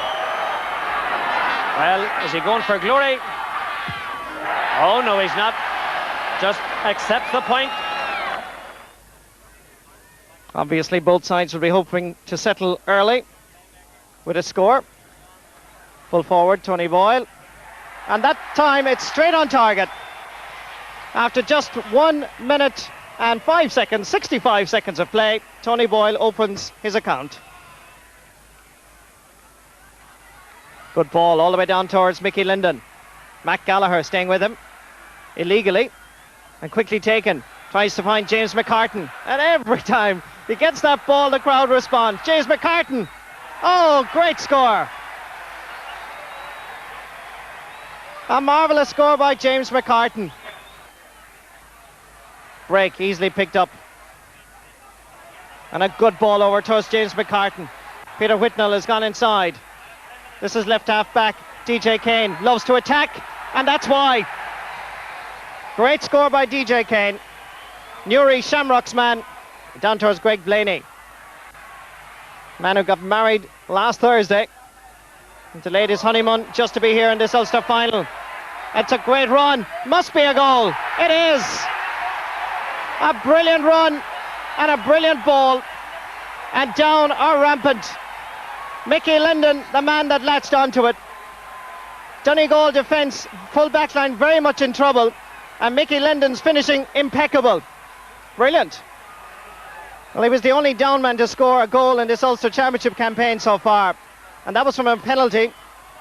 S8: Well, is he going for glory? Oh no, he's not. Just accepts the point.
S4: Obviously both sides will be hoping to settle early with a score. Full forward, Tony Boyle. And that time it's straight on target. After just 1 minute and 5 seconds, 65 seconds of play, Tony Boyle opens his account. Good ball all the way down towards Mickey Linden. Matt Gallagher staying with him illegally and quickly taken. Tries to find James McCartan, and every time he gets that ball the crowd responds. James McCartan, oh, great score. A marvellous score by James McCartan. Break easily picked up, and a good ball over towards James McCartan. Peter Whitnell has gone inside. This is left half back. DJ Kane loves to attack, and that's why. Great score by DJ Kane. Newry Shamrock's man down towards Greg Blaney. Man who got married last Thursday and delayed his honeymoon just to be here in this Ulster final. It's a great run. Must be a goal. It is. A brilliant run and a brilliant ball. And down are rampant. Mickey Linden, the man that latched onto it. Donegal defence, full back line very much in trouble. And Mickey Linden's finishing impeccable. Brilliant. Well, he was the only down man to score a goal in this Ulster Championship campaign so far. And that was from a penalty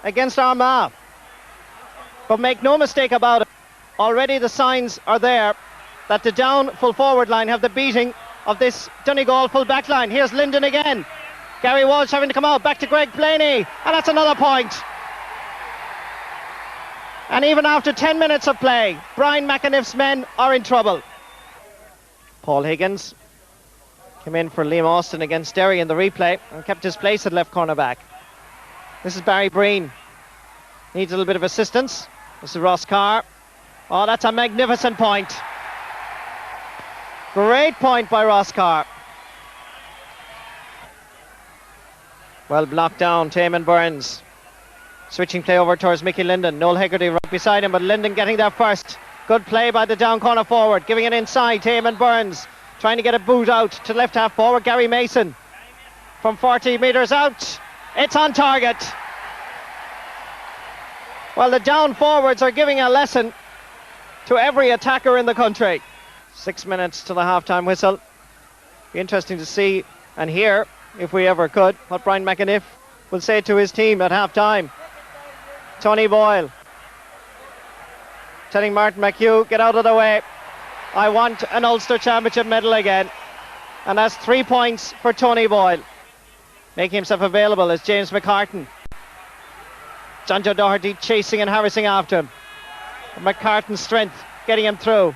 S4: against Armagh. But make no mistake about it, already the signs are there that the Down full forward line have the beating of this Donegal full back line. Here's Linden again. Gary Walsh having to come out, back to Greg Blaney, and that's another point. And even after 10 minutes of play, Brian McAniff's men are in trouble. Paul Higgins came in for Liam Austin against Derry in the replay and kept his place at left cornerback. This is Barry Breen. Needs a little bit of assistance. This is Ross Carr. Oh, that's a magnificent point. Great point by Ross Carr. Well blocked down, Taman Burns. Switching play over towards Mickey Linden. Noel Hegarty right beside him, but Linden getting there first. Good play by the Down corner forward. Giving it inside, Taman Burns. Trying to get a boot out to left half forward, Gary Mason. From 40 metres out. It's on target. Well, the Down forwards are giving a lesson to every attacker in the country. 6 minutes to the half-time whistle. Be interesting to see and hear, if we ever could, what Brian McAniff will say to his team at half-time. Tony Boyle telling Martin McHugh, get out of the way. I want an Ulster Championship medal again. And that's 3 points for Tony Boyle. Making himself available as James McCartan. John Joe Doherty chasing and harassing after him. McCartan's strength getting him through.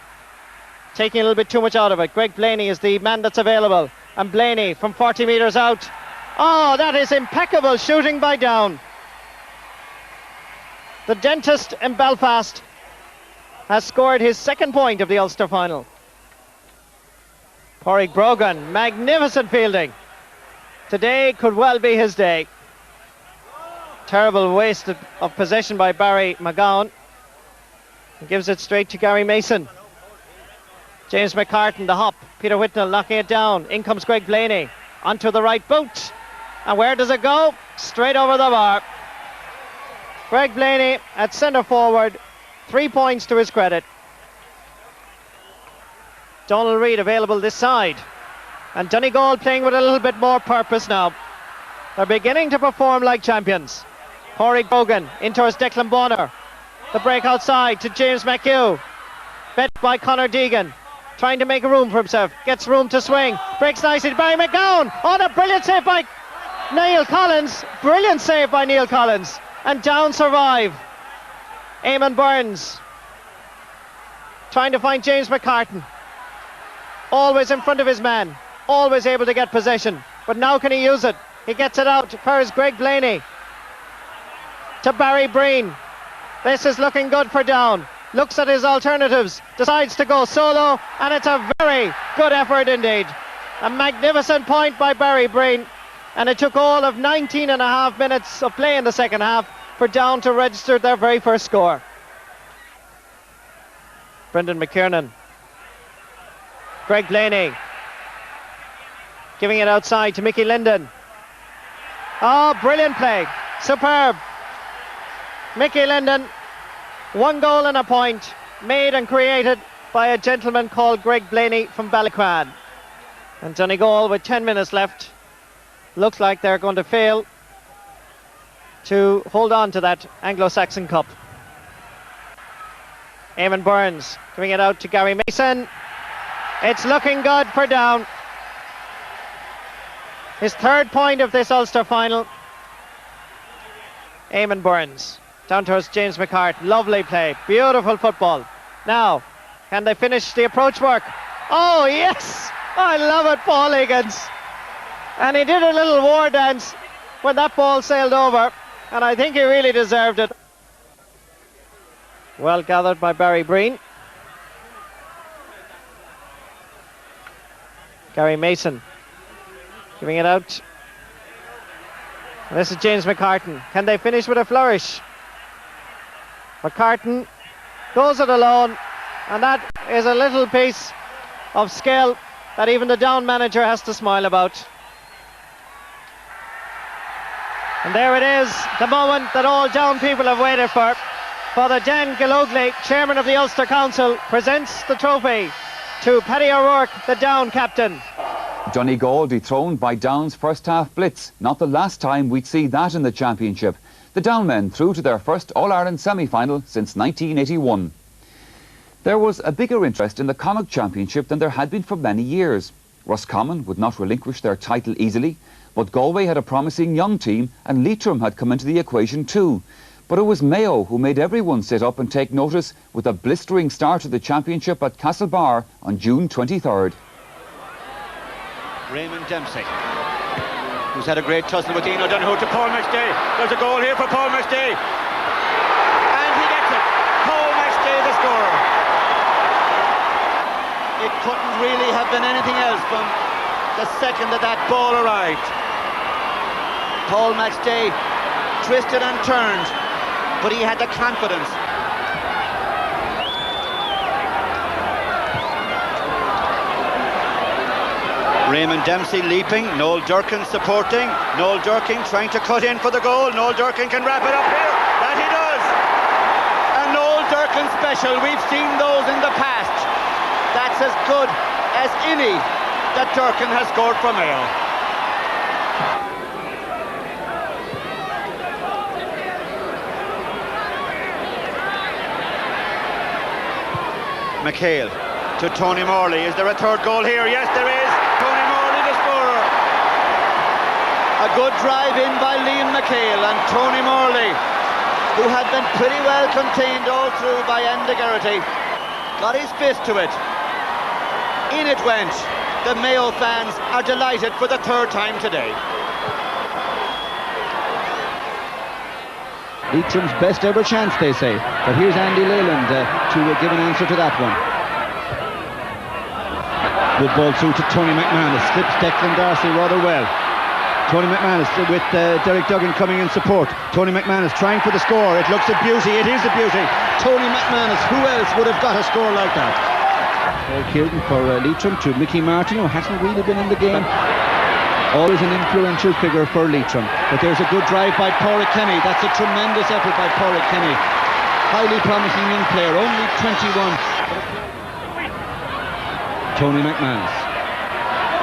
S4: Taking a little bit too much out of it. Greg Blaney is the man that's available. And Blaney from 40 metres out. Oh, that is impeccable shooting by Down. The dentist in Belfast has scored his second point of the Ulster final. Pádraig Brogan, magnificent fielding. Today could well be his day. Terrible waste of possession by Barry McGowan. He gives it straight to Gary Mason. James McCartan, the hop. Peter Whitnell knocking it down. In comes Greg Blaney. Onto the right boot. And where does it go? Straight over the bar. Greg Blaney at centre forward. 3 points to his credit. Donald Reid available this side. And Donegal playing with a little bit more purpose now. They're beginning to perform like champions. Pádraig Brogan in towards Declan Bonner. The break outside to James McHugh. Bet by Conor Deegan. Trying to make room for himself. Gets room to swing. Breaks nicely to Barry McGowan. Oh, a brilliant save by Neil Collins. Brilliant save by Neil Collins. And Down survive. Eamon Burns trying to find James McCartan. Always in front of his man. Always able to get possession. But now can he use it? He gets it out. First Greg Blaney to Barry Breen. This is looking good for Down. Looks at his alternatives. Decides to go solo. And it's a very good effort indeed. A magnificent point by Barry Breen. And it took all of 19 and a half minutes of play in the second half for Down to register their very first score. Brendan McKiernan. Greg Blaney. Giving it outside to Mickey Linden. Oh, brilliant play. Superb. Mickey Linden. 1 goal and a point. Made and created by a gentleman called Greg Blaney from Ballycran. And Donegal with 10 minutes left. Looks like they're going to fail to hold on to that Anglo-Saxon Cup. Eamon Burns giving it out to Gary Mason. It's looking good for Down. His third point of this Ulster final. Eamon Burns down towards James McCartan. Lovely play, beautiful football. Now, can they finish the approach work? Oh yes, I love it, Paul Higgins. And he did a little war dance when that ball sailed over, and I think he really deserved it. Well gathered by Barry Breen. Gary Mason giving it out. And this is James McCartan. Can they finish with a flourish? McCartan goes it alone, and that is a little piece of skill that even the Down manager has to smile about. And there it is, the moment that all Down people have waited for. Father Dan Gallogly, chairman of the Ulster Council, presents the trophy to Paddy O'Rourke, the Down captain.
S1: Donegal dethroned by Down's first half blitz. Not the last time we'd see that in the championship. The Down men through to their first All-Ireland semi-final since 1981. There was a bigger interest in the Connacht Championship than there had been for many years. Roscommon would not relinquish their title easily, but Galway had a promising young team and Leitrim had come into the equation too. But it was Mayo who made everyone sit up and take notice with a blistering start to the championship at Castlebar on June 23rd.
S6: Raymond Dempsey, who's had a great tussle with Ian O'Donoghue to Paul McStay. There's a goal here for Paul McStay. And he gets it. Paul McStay, the scorer. It couldn't really have been anything else from the second that ball arrived. Paul McStay twisted and turned, but he had the confidence. Raymond Dempsey leaping, Noel Durkin supporting, Noel Durkin trying to cut in for the goal. Noel Durkin can wrap it up here, that he does. A Noel Durkin special, we've seen those in the past. That's as good as any that Durkin has scored for Mayo. McHale to Tony Morley. Is there a third goal here? Yes, there is. Tony Morley, the scorer. A good drive in by Liam McHale, and Tony Morley, who had been pretty well contained all through by Enda Geraghty, got his fist to it. In it went. The Mayo fans are delighted for the third time today. Leitrim's best ever chance, they say. But here's Andy Leyland to give an answer to that one. Good ball through to Tony McManus. Slips Declan Darcy rather well. Tony McManus with Derek Duggan coming in support. Tony McManus trying for the score. It looks a beauty. It is a beauty. Tony McManus. Who else would have got a score like that? Paul Kieran for Leitrim to Mickey Martin, who hasn't really been in the game. Always an influential figure for Leitrim. But there's a good drive by Pádraig Kenny. That's a tremendous effort by Pádraig Kenny. Highly promising young player, only 21. Tony McManus,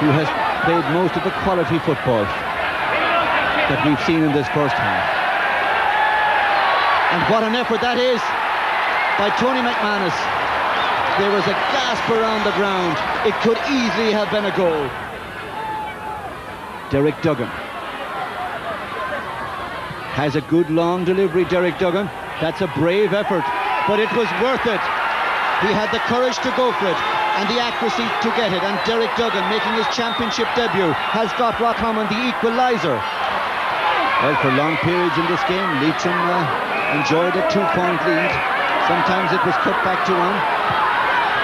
S6: who has played most of the quality football that we've seen in this first half. And what an effort that is by Tony McManus. There was a gasp around the ground. It could easily have been a goal. Derek Duggan has a good long delivery. Derek Duggan, that's a brave effort, but it was worth it. He had the courage to go for it and the accuracy to get it, and Derek Duggan, making his championship debut, has got Roscommon the equaliser. Well, for long periods in this game, Leitrim enjoyed a 2-point lead. Sometimes it was cut back to 1.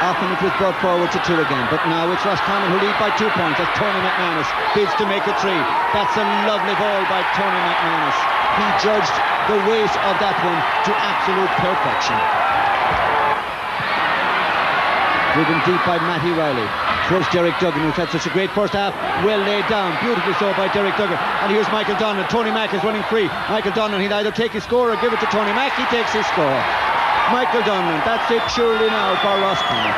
S6: Often it was brought forward to 2 again, but now it's Roscommon who lead by 2 points as Tony McManus bids to make it 3. That's a lovely ball by Tony McManus. He judged the weight of that one to absolute perfection. Driven deep by Matty Riley towards Derek Duggan, who's had such a great first half. Well laid down, beautifully so by Derek Duggan. And here's Michael Donlan. Tony Mack is running free. Michael Donlan, he'll either take his score or give it to Tony Mack. He takes his score. Michael Donlan, that's it surely now for Roscommon.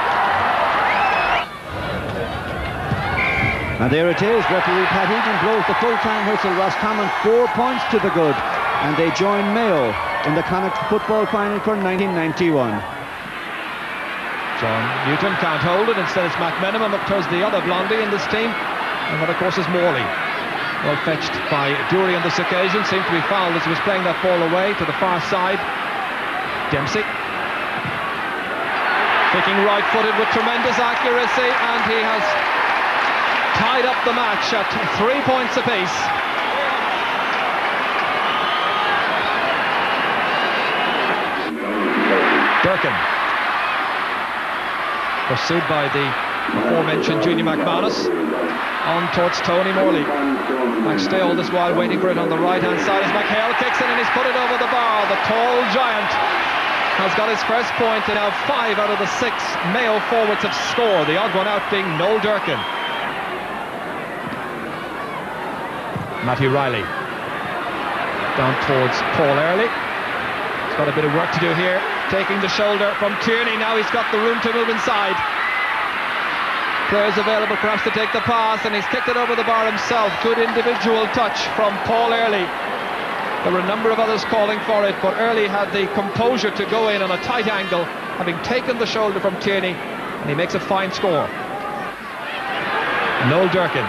S6: And there it is, referee Pat Egan blows the full-time whistle. Roscommon 4 points to the good, and they join Mayo in the Connacht football final for 1991.
S2: John Newton can't hold it, instead it's McMenamin up towards the other blondie in this team, and that of course is Morley. Well fetched by Dury on this occasion, seemed to be fouled as he was playing that ball away to the far side. Dempsey kicking right-footed with tremendous accuracy, and he has tied up the match at 3 points apiece. Durkin, pursued by the aforementioned Junior McManus, on towards Tony Morley. McStay all this while waiting for it on the right-hand side as McHale kicks in and he's put it over the bar. The tall giant has got his first point, and now 5 out of the 6 Mayo forwards have scored, the odd one out being Noel Durkin. Matthew Riley down towards Paul Early. He's got a bit of work to do here, taking the shoulder from Tierney. Now he's got the room to move inside. Players available perhaps to take the pass, and he's kicked it over the bar himself. Good individual touch from Paul Early. There were a number of others calling for it, but Early had the composure to go in on a tight angle, having taken the shoulder from Tierney, and he makes a fine score. Noel Durkin,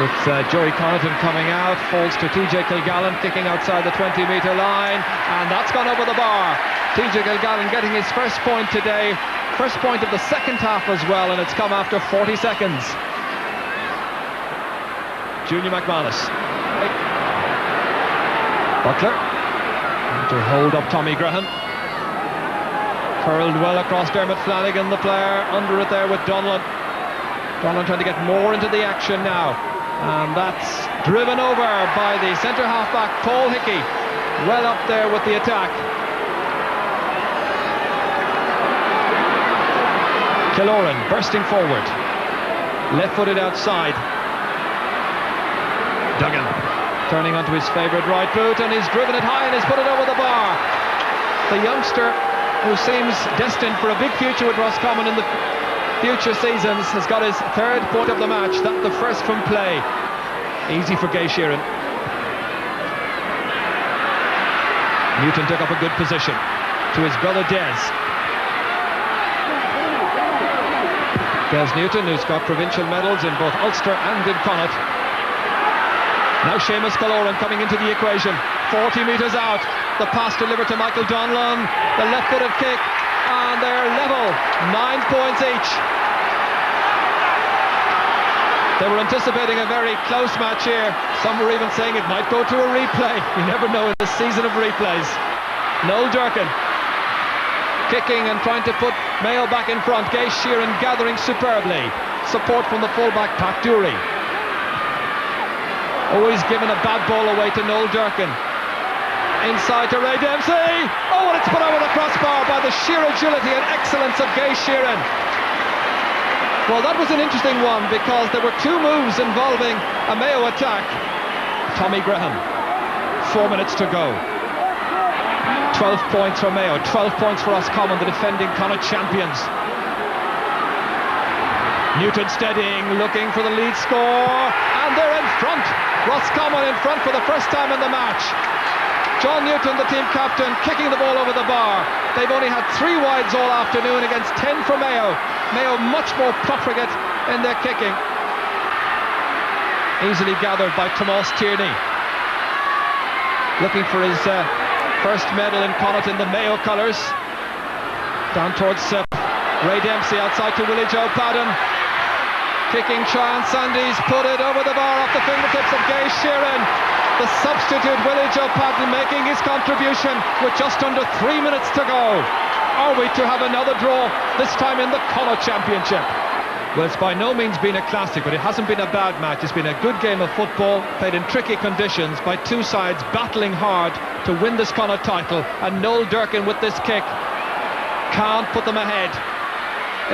S2: with Joey Connaughton coming out, falls to TJ Kilgallen, kicking outside the 20-metre line, and that's gone over the bar. TJ Kilgallen getting his first point today, first point of the second half as well, and it's come after 40 seconds. Junior McManus. Butler to hold up Tommy Graham. Curled well across Dermot Flanagan, the player, under it there with Donlan. Donlan trying to get more into the action now. And that's driven over by the centre half-back, Paul Hickey. Well up there with the attack. Killoran bursting forward. Left-footed outside. Duggan turning onto his favourite right boot, and he's driven it high and he's put it over the bar. The youngster, who seems destined for a big future with Roscommon in the future seasons, has got his third point of the match. That's the first from play. Easy for Gay Sheeran. Newton took up a good position to his brother Des. Des Newton, who's got provincial medals in both Ulster and in Connacht. Now Seamus Killoran coming into the equation. 40 metres out. The pass delivered to Michael Donlan. The left-footed kick, and they're level. 9 points each. They were anticipating a very close match here. Some were even saying it might go to a replay. You never know in this season of replays. Noel Durkin kicking and trying to put Mayo back in front. Gay Sheeran gathering superbly. Support from the fullback, Pat Dury. Always given a bad ball away to Noel Durkin. Inside to Ray Dempsey. Oh, and it's put over the crossbar by the sheer agility and excellence of Gay Sheeran. Well, that was an interesting one because there were two moves involving a Mayo attack. Tommy Graham, 4 minutes to go. 12 points for Mayo, 12 points for Roscommon, the defending Connacht champions. Newton steadying, looking for the lead score, and they're in front. Roscommon in front for the first time in the match. John Newton, the team captain, kicking the ball over the bar. They've only had 3 wides all afternoon against 10 for Mayo. Mayo much more profligate in their kicking. Easily gathered by Tomas Tierney. Looking for his first medal in Connacht in the Mayo colours. Down towards Ray Dempsey, outside to Willie Joe Padden. Kicking chance, and he's put it over the bar off the fingertips of Gay Sheeran. The substitute Willie Joe Padden making his contribution with just under 3 minutes to go. Are we to have another draw, this time in the Connacht Championship? Well, it's by no means been a classic, but it hasn't been a bad match. It's been a good game of football, played in tricky conditions by two sides battling hard to win this Connacht title, and Noel Durkin with this kick can't put them ahead.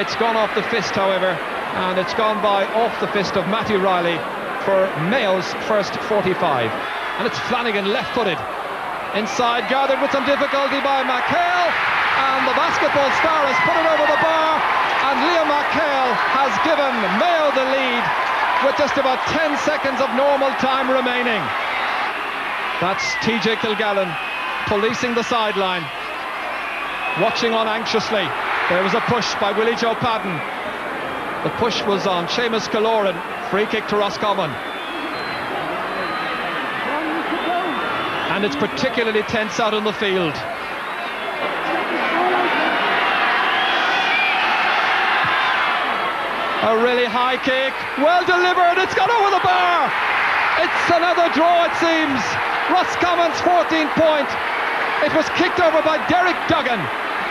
S2: It's gone off the fist, however, and it's gone by off the fist of Matthew Riley for Mayo's first 45. And it's Flanagan left-footed. Inside, gathered with some difficulty by McHale, and the basketball star has put it over the bar, and Liam McHale has given Mayo the lead with just about 10 seconds of normal time remaining. That's TJ Kilgallen policing the sideline, watching on anxiously. There was a push by Willie Joe Padden. The push was on Seamus Killoran. Free kick to Roscommon. And it's particularly tense out in the field. A really high kick, well delivered, it's gone over the bar. It's another draw, it seems. Roscommon's 14th point. It was kicked over by Derek Duggan.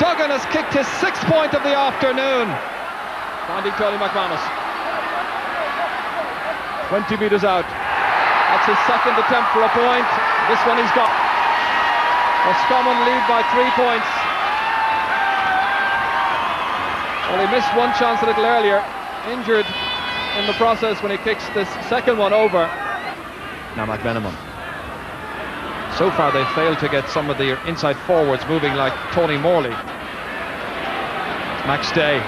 S2: Duggan has kicked his 6th point of the afternoon. Finding Tony McManus. 20 metres out. That's his second attempt for a point. This one he's got. Roscommon lead by 3 points. Well, he missed one chance a little earlier. Injured in the process when he kicks this second one over. Now McMenamin. So far they've failed to get some of the inside forwards moving like Tony Morley. Max Day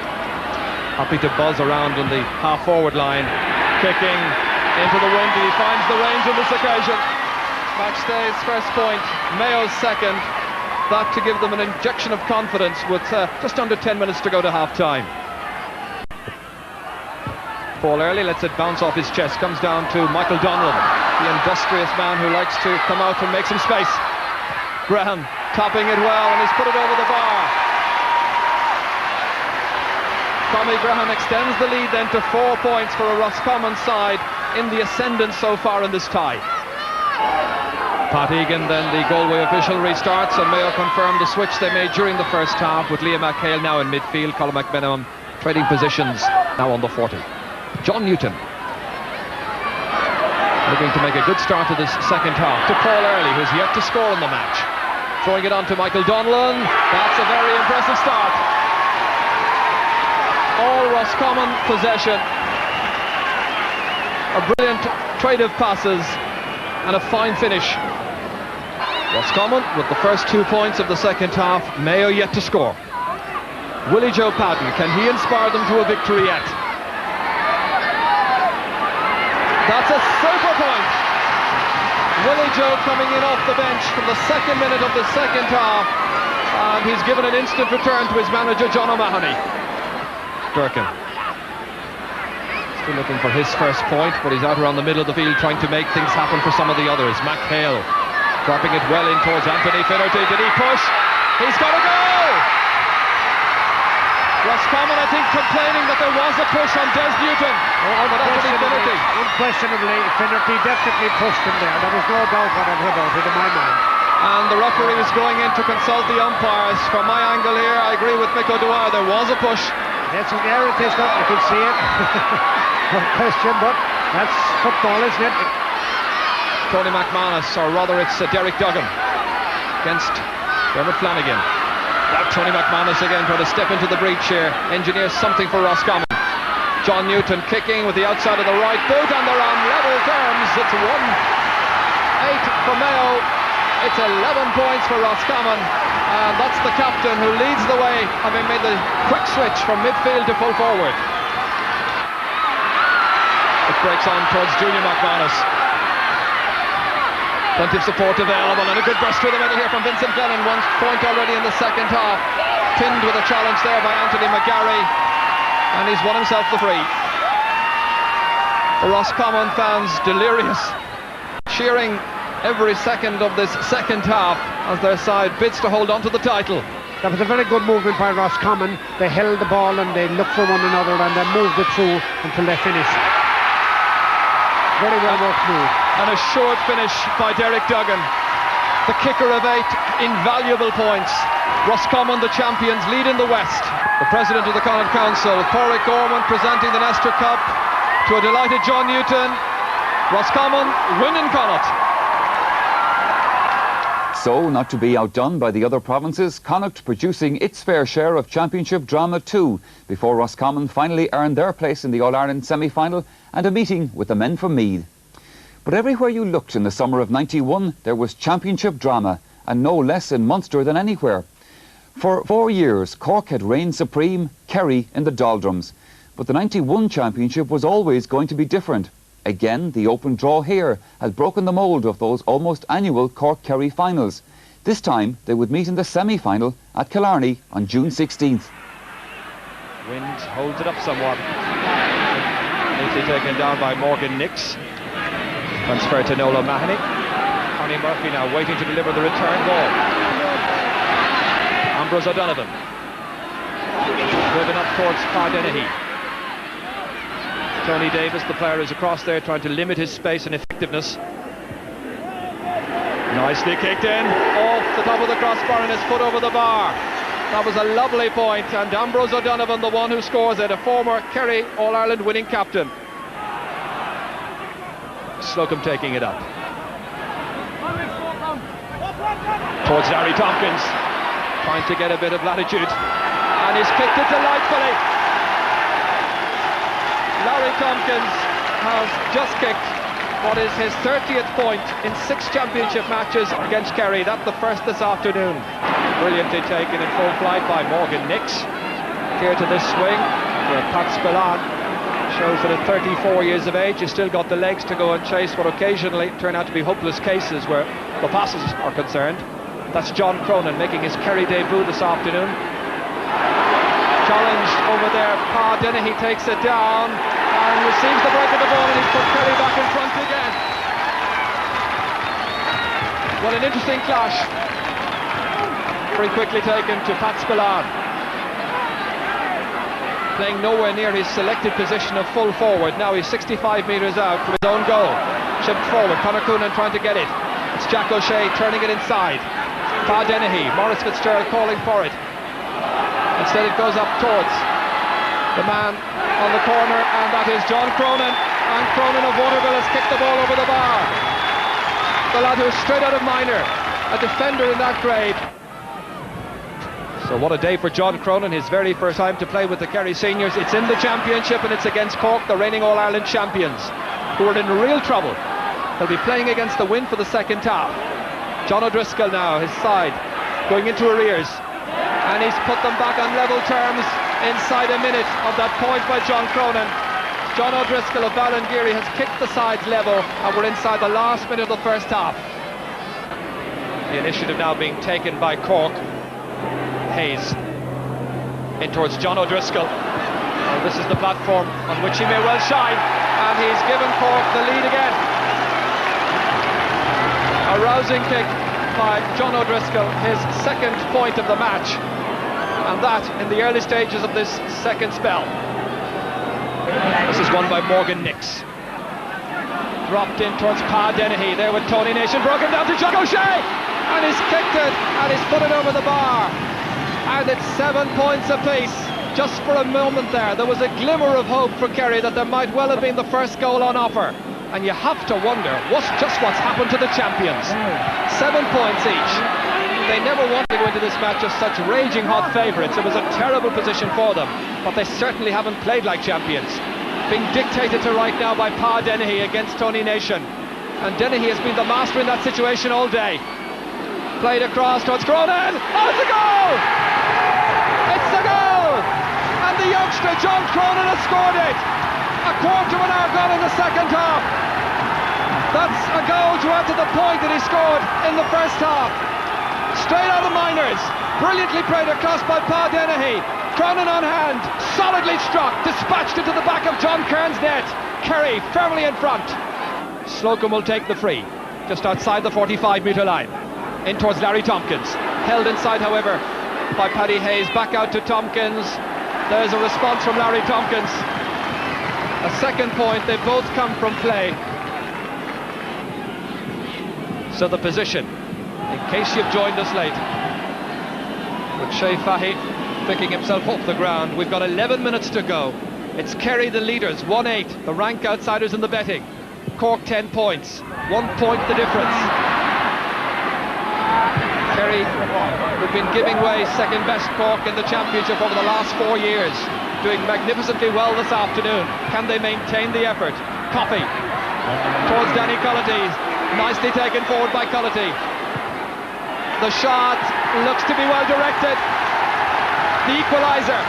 S2: happy to buzz around on the half-forward line, kicking into the wind, and he finds the range on this occasion. Match day's first point, Mayo's second. That to give them an injection of confidence with just under 10 minutes to go to half-time. Paul Early lets it bounce off his chest, comes down to Michael Donlan, the industrious man who likes to come out and make some space. Graham topping it well, and he's put it over the bar. Tommy Graham extends the lead then to 4 points for a Roscommon side in the ascendant so far in this tie. Pat Egan, then the Galway official, restarts, and Mayo confirmed the switch they made during the first half with Liam McHale now in midfield, Colin McMenamin trading positions now on the 40. John Newton looking to make a good start to this second half to Paul Early, who's yet to score in the match. Throwing it on to Michael Donlan. That's a very impressive start. All Roscommon possession. A brilliant trade of passes and a fine finish. Roscommon with the first 2 points of the second half. Mayo yet to score. Willie Joe Patton, can he inspire them to a victory yet? That's a super point. Willie Joe coming in off the bench from the second minute of the second half, and he's given an instant return to his manager John O'Mahony. Durkin still looking for his first point, but he's out around the middle of the field trying to make things happen for some of the others. McHale dropping it well in towards Anthony Finnerty. Did he push? He's got to go! Roscommon, I think, complaining that there was a push on Des Newton. But Anthony Finnerty.
S5: Unquestionably, Finnerty definitely pushed him there. There was no doubt whatever about it in my mind.
S2: And the referee is going in to consult the umpires. From my angle here, I agree with Mick O'Dwyer. There was a push.
S5: Yes, there it is. You can see it. No question, but that's football, isn't it?
S2: Tony McManus, or rather it's Derek Duggan against Dermot Flanagan. Now Tony McManus again trying to step into the breach here, engineers something for Roscommon. John Newton kicking with the outside of the right boot, and they're on level terms. It's 1-8 for Mayo. It's 11 points for Roscommon, and that's the captain who leads the way, having made the quick switch from midfield to full forward. It breaks on towards Junior McManus. Plenty of support available, and a good burst through the middle here from Vincent Glennon. 1 point already in the second half. Pinned with a challenge there by Anthony McGarry, and he's won himself the free. The Roscommon fans delirious, cheering every second of this second half as their side bids to hold on to the title.
S5: That was a very good movement by Roscommon. They held the ball and they looked for one another and they moved it through until they finished. Very well worked move.
S2: An assured finish by Derek Duggan, the kicker of 8 invaluable points. Roscommon, the champions, lead in the West. The president of the Connaught Council, Pádraig Gorman, presenting the Nestor Cup to a delighted John Newton. Roscommon win in Connaught.
S1: So, not to be outdone by the other provinces, Connaught producing its fair share of championship drama too, before Roscommon finally earned their place in the All-Ireland semi-final and a meeting with the men from Meath. But everywhere you looked in the summer of '91, there was championship drama, and no less in Munster than anywhere. For 4 years, Cork had reigned supreme, Kerry in the doldrums. But the '91 championship was always going to be different. Again, the open draw here had broken the mould of those almost annual Cork-Kerry finals. This time, they would meet in the semi-final at Killarney on June 16th.
S2: Wind holds it up somewhat. Neatly taken down by Morgan Nix. Transfer to Noel O'Mahony. Connie Murphy now waiting to deliver the return ball. Ambrose O'Donovan. Driven up towards Cardennehy. Tony Davis, the player, is across there trying to limit his space and effectiveness. Nicely kicked in, off the top of the crossbar and his foot over the bar. That was a lovely point, and Ambrose O'Donovan, the one who scores it, a former Kerry All-Ireland winning captain. Slocum taking it up. Towards Larry Tompkins, trying to get a bit of latitude, and he's kicked it delightfully. Larry Tompkins has just kicked what is his 30th point in 6 championship matches against Kerry. That's the first this afternoon. Brilliantly taken in full flight by Morgan Nix. Clear to this swing for Pat Spillane. Shows that at 34 years of age, you've still got the legs to go and chase what occasionally turn out to be hopeless cases where the passes are concerned. That's John Cronin making his Kerry debut this afternoon. Challenged over there, Pa Dennehy takes it down and receives the break of the ball, and he's put Kerry back in front again. Well, an interesting clash. Very quickly taken to Pat Spillane. Playing nowhere near his selected position of full forward. Now he's 65 metres out from his own goal. Chipped forward, Conor Coonan trying to get it. It's Jack O'Shea turning it inside. Pa Dennehy, Maurice Fitzgerald calling for it. Instead it goes up towards the man on the corner, and that is John Cronin. And Cronin of Waterville has kicked the ball over the bar. The lad who is straight out of minor, a defender in that grade. So what a day for John Cronin, his very first time to play with the Kerry seniors. It's in the championship and it's against Cork, the reigning All-Ireland champions, who are in real trouble. They'll be playing against the win for the second half. John O'Driscoll now, his side, going into arrears. And he's put them back on level terms inside a minute of that point by John Cronin. John O'Driscoll of Ballingeary has kicked the sides level, and we're inside the last minute of the first half. The initiative now being taken by Cork. Hayes in towards John O'Driscoll. Well, this is the platform on which he may well shine, and he's given Cork the lead again. A rousing kick by John O'Driscoll, his second point of the match, and that in the early stages of this second spell. This is won by Morgan Nix. Dropped in towards Pa Dennehy, there with Tony Nation, broken down to Jack O'Shea, and he's kicked it and he's put it over the bar. And it's 7 points apiece. Just for a moment there was a glimmer of hope for Kerry that there might well have been the first goal on offer. And you have to wonder what's happened to the champions. 7 points each. They never wanted to go into this match as such raging hot favourites. It was a terrible position for them, but they certainly haven't played like champions. Being dictated to right now by Pa Dennehy against Tony Nation. And Dennehy has been the master in that situation all day. Played across towards Cronin. Oh, it's a goal! It's a goal! And the youngster John Cronin has scored it. A quarter of an hour gone in the second half. That's a goal to add to the point that he scored in the first half. Straight out of the minors. Brilliantly played across by Pa Dennehy. Cronin on hand. Solidly struck. Dispatched into the back of John Kearns' net. Kerry firmly in front. Slocum will take the free. Just outside the 45-metre line. In towards Larry Tompkins. Held inside, however, by Paddy Hayes. Back out to Tompkins. There's a response from Larry Tompkins. A second point. They both come from play. So the position, in case you've joined us late, with Shea Fahy picking himself off the ground. We've got 11 minutes to go. It's Kerry the leaders, 1-8, the rank outsiders in the betting. Cork 10 points, 1 point the difference. Kerry, who've been giving way second best Cork in the championship over the last 4 years, doing magnificently well this afternoon. Can they maintain the effort? Coffey towards Danny Cullity, nicely taken forward by Cullity. The shot looks to be well directed. The equaliser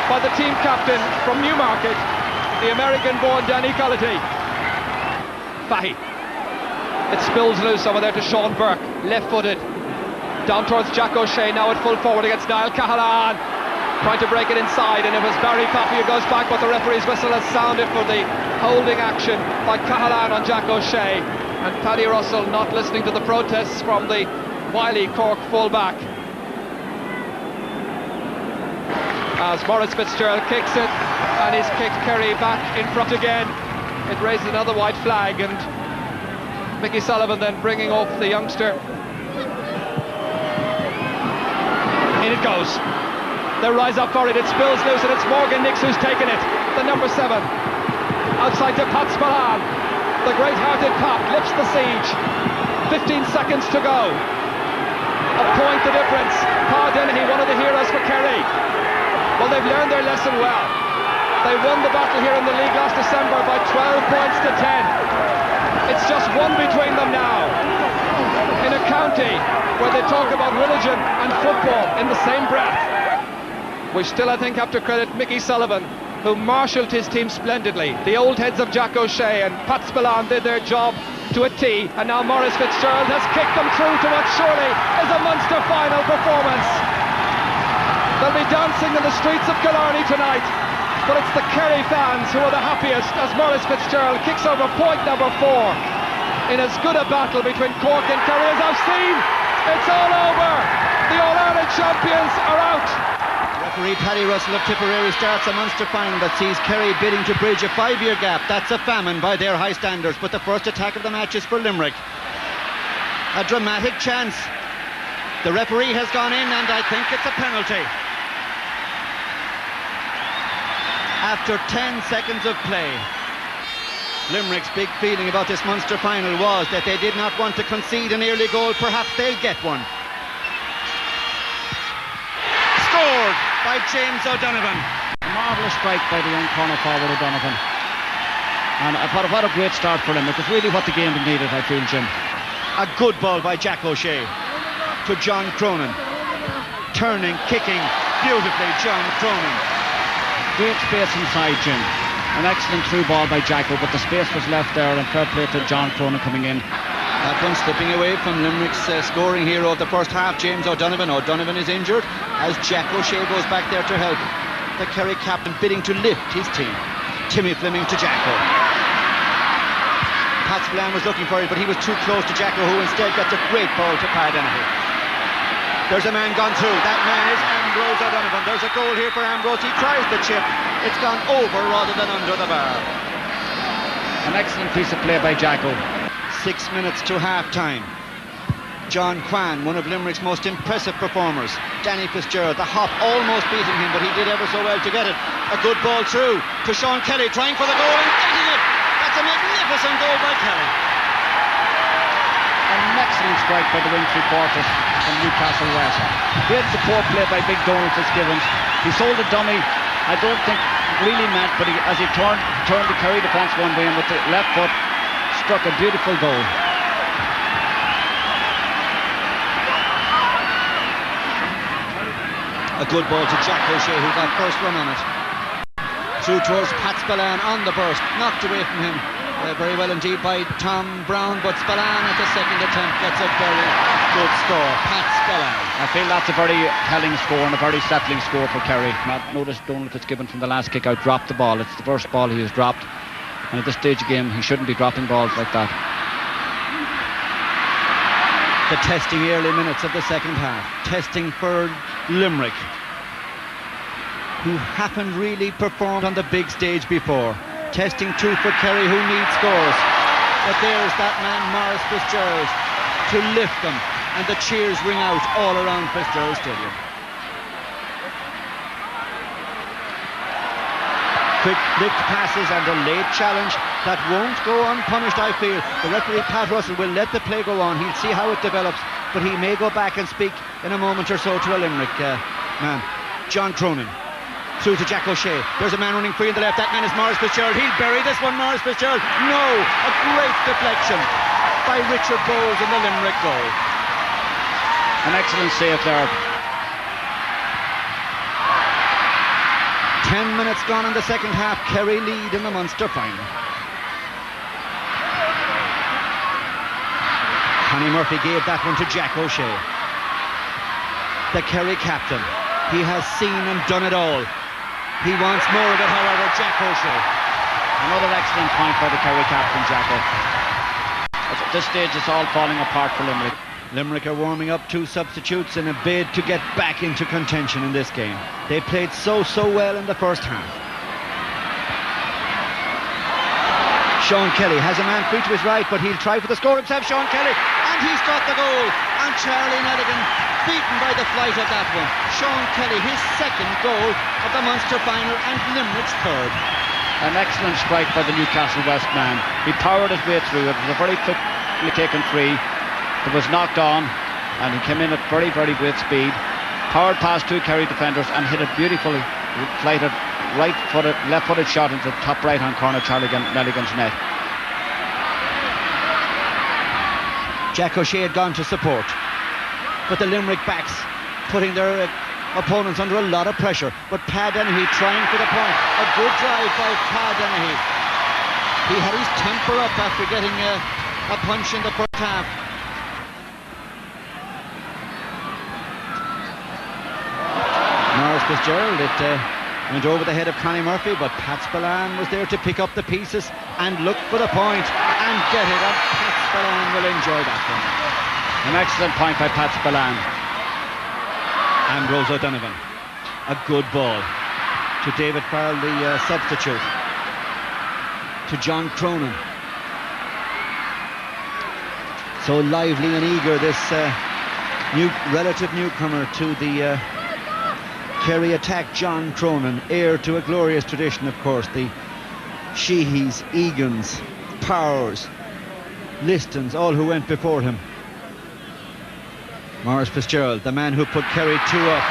S2: by the team captain from Newmarket, the American-born Danny Cullity. Fahy. It spills loose over there to Sean Burke, left-footed. Down towards Jack O'Shea, now at full forward against Niall Cahalane. Trying to break it inside, and it was Barry Coffey who goes back, but the referee's whistle has sounded for the holding action by Cahalane on Jack O'Shea. And Paddy Russell not listening to the protests from the wily Cork full-back. As Maurice Fitzgerald kicks it, and he's kicked Kerry back in front again. It raises another white flag, and Mickey Sullivan then bringing off the youngster. In it goes. They rise up for it, it spills loose, and it's Morgan Nix who's taken it, the number 7. Outside to Pat Spillane. The great-hearted Pat lifts the siege. 15 seconds to go. A point the difference. Pa Dennehy, one of the heroes for Kerry. Well, they've learned their lesson well. They won the battle here in the league last December by 12 points to 10. It's just one between them now. In a county where they talk about religion and football in the same breath. We still, I think, have to credit Mickey Sullivan who marshalled his team splendidly. The old heads of Jack O'Shea and Pat Spillane did their job to a T, and now Maurice Fitzgerald has kicked them through to what surely is a Munster final performance. They'll be dancing in the streets of Killarney tonight, but it's the Kerry fans who are the happiest as Maurice Fitzgerald kicks over point number 4 in as good a battle between Cork and Kerry as I've seen. It's all over. The All-Ireland champions are out.
S6: Referee Paddy Russell of Tipperary starts a Munster final that sees Kerry bidding to bridge a 5-year gap. That's a famine by their high standards, but the first attack of the match is for Limerick. A dramatic chance. The referee has gone in, and I think it's a penalty. After 10 seconds of play, Limerick's big feeling about this Munster final was that they did not want to concede an early goal. Perhaps they'll get one. Scored by James O'Donovan.
S10: Marvellous strike by the young corner forward O'Donovan. And what a great start for Limerick. It's really what the game needed, I feel, Jim.
S6: A good ball by Jack O'Shea to John Cronin. Turning, kicking beautifully, John Cronin.
S10: Great space inside, Jim. An excellent through ball by Jacko, but the space was left there, and fair play to John Cronin coming in.
S6: That one slipping away from Limerick's scoring hero of the first half, James O'Donovan. O'Donovan is injured as Jack O'Shea goes back there to help. The Kerry captain bidding to lift his team. Timmy Fleming to Jacko. Pat Spillane was looking for it, but he was too close to Jacko, who instead gets a great ball to Paddy Dennehy. There's a man gone through. That man is Ambrose O'Donovan. There's a goal here for Ambrose. He tries the chip. It's gone over rather than under the bar.
S10: An excellent piece of play by Jacko.
S6: 6 minutes to half-time. John Kwan, one of Limerick's most impressive performers. Danny Fitzgerald, the hop almost beating him, but he did ever so well to get it. A good ball through to Sean Kelly, trying for the goal and getting it. That's a magnificent goal by Kelly.
S10: An excellent strike by the wing three-quarters from Newcastle West. Great support play by Big Donald Fitzgibbons. He sold a dummy, I don't think really meant, but as he turned the Kerry defence one way and with the left foot struck a beautiful goal.
S6: A good ball to Jack O'Shea, who got first run on it. Through towards Pat Spillane on the burst, knocked away from him very well indeed by Tom Brown, but Spillane at the second attempt gets a very good score. Pat Spillane.
S10: I feel that's a very telling score and a very settling score for Kerry. Notice Donald Fitzgibbon from the last kick out dropped the ball. It's the first ball he has dropped, and at this stage of the game he shouldn't be dropping balls like that.
S6: The testing early minutes of the second half. Testing for Limerick, who haven't really performed on the big stage before. Testing too for Kerry, who need scores. But there's that man Maurice Fitzgerald to lift them, and the cheers ring out all around Fitzgerald Stadium. Quick lift passes and a late challenge that won't go unpunished, I feel. The referee Pat Russell will let the play go on. He'll see how it develops, but he may go back and speak in a moment or so to a Limerick man. John Cronin. Through to Jack O'Shea. There's a man running free in the left. That man is Maurice Fitzgerald. He'll bury this one, Maurice Fitzgerald. No! A great deflection by Richard Bowles in the Limerick goal.
S10: An excellent save there.
S6: 10 minutes gone in the second half. Kerry lead in the Munster final. Connie Murphy gave that one to Jack O'Shea. The Kerry captain. He has seen and done it all. He wants more of it, however, Jack O'Shea.
S10: Another excellent point by the Kerry captain, Jacko. At this stage it's all falling apart for Limerick.
S6: Limerick are warming up two substitutes in a bid to get back into contention in this game. They played so well in the first half. Sean Kelly has a man free to his right, but he'll try for the score himself, Sean Kelly, and he's got the goal. And Charlie Nelligan beaten by the flight of that one. Sean Kelly, his second goal of the Munster final and Limerick's third.
S10: An excellent strike by the Newcastle West man. He powered his way through. It was a very quickly taken free. It was knocked on and he came in at very great speed. Powered past two Kerry defenders and hit a beautifully flighted left-footed shot into the top right-hand corner of Charlie Nelligan's net.
S6: Jack O'Shea had gone to support, but the Limerick backs putting their opponents under a lot of pressure. But Pat Dennehy trying for the point. A good drive by Pat Dennehy. He had his temper up after getting a punch in the first half. Maurice Fitzgerald, it went over the head of Connie Murphy, but Pat Spillane was there to pick up the pieces and look for the point and get it, and Pat Spillane will enjoy that one.
S10: An excellent point by Pat Spillane.
S6: Ambrose O'Donovan, a good ball to David Farrell, the substitute, to John Cronin. So lively and eager, this relative newcomer to the Kerry attack, John Cronin, heir to a glorious tradition, of course. The Sheehys, Egans, Powers, Listons, all who went before him. Maurice Fitzgerald, the man who put Kerry 2 up.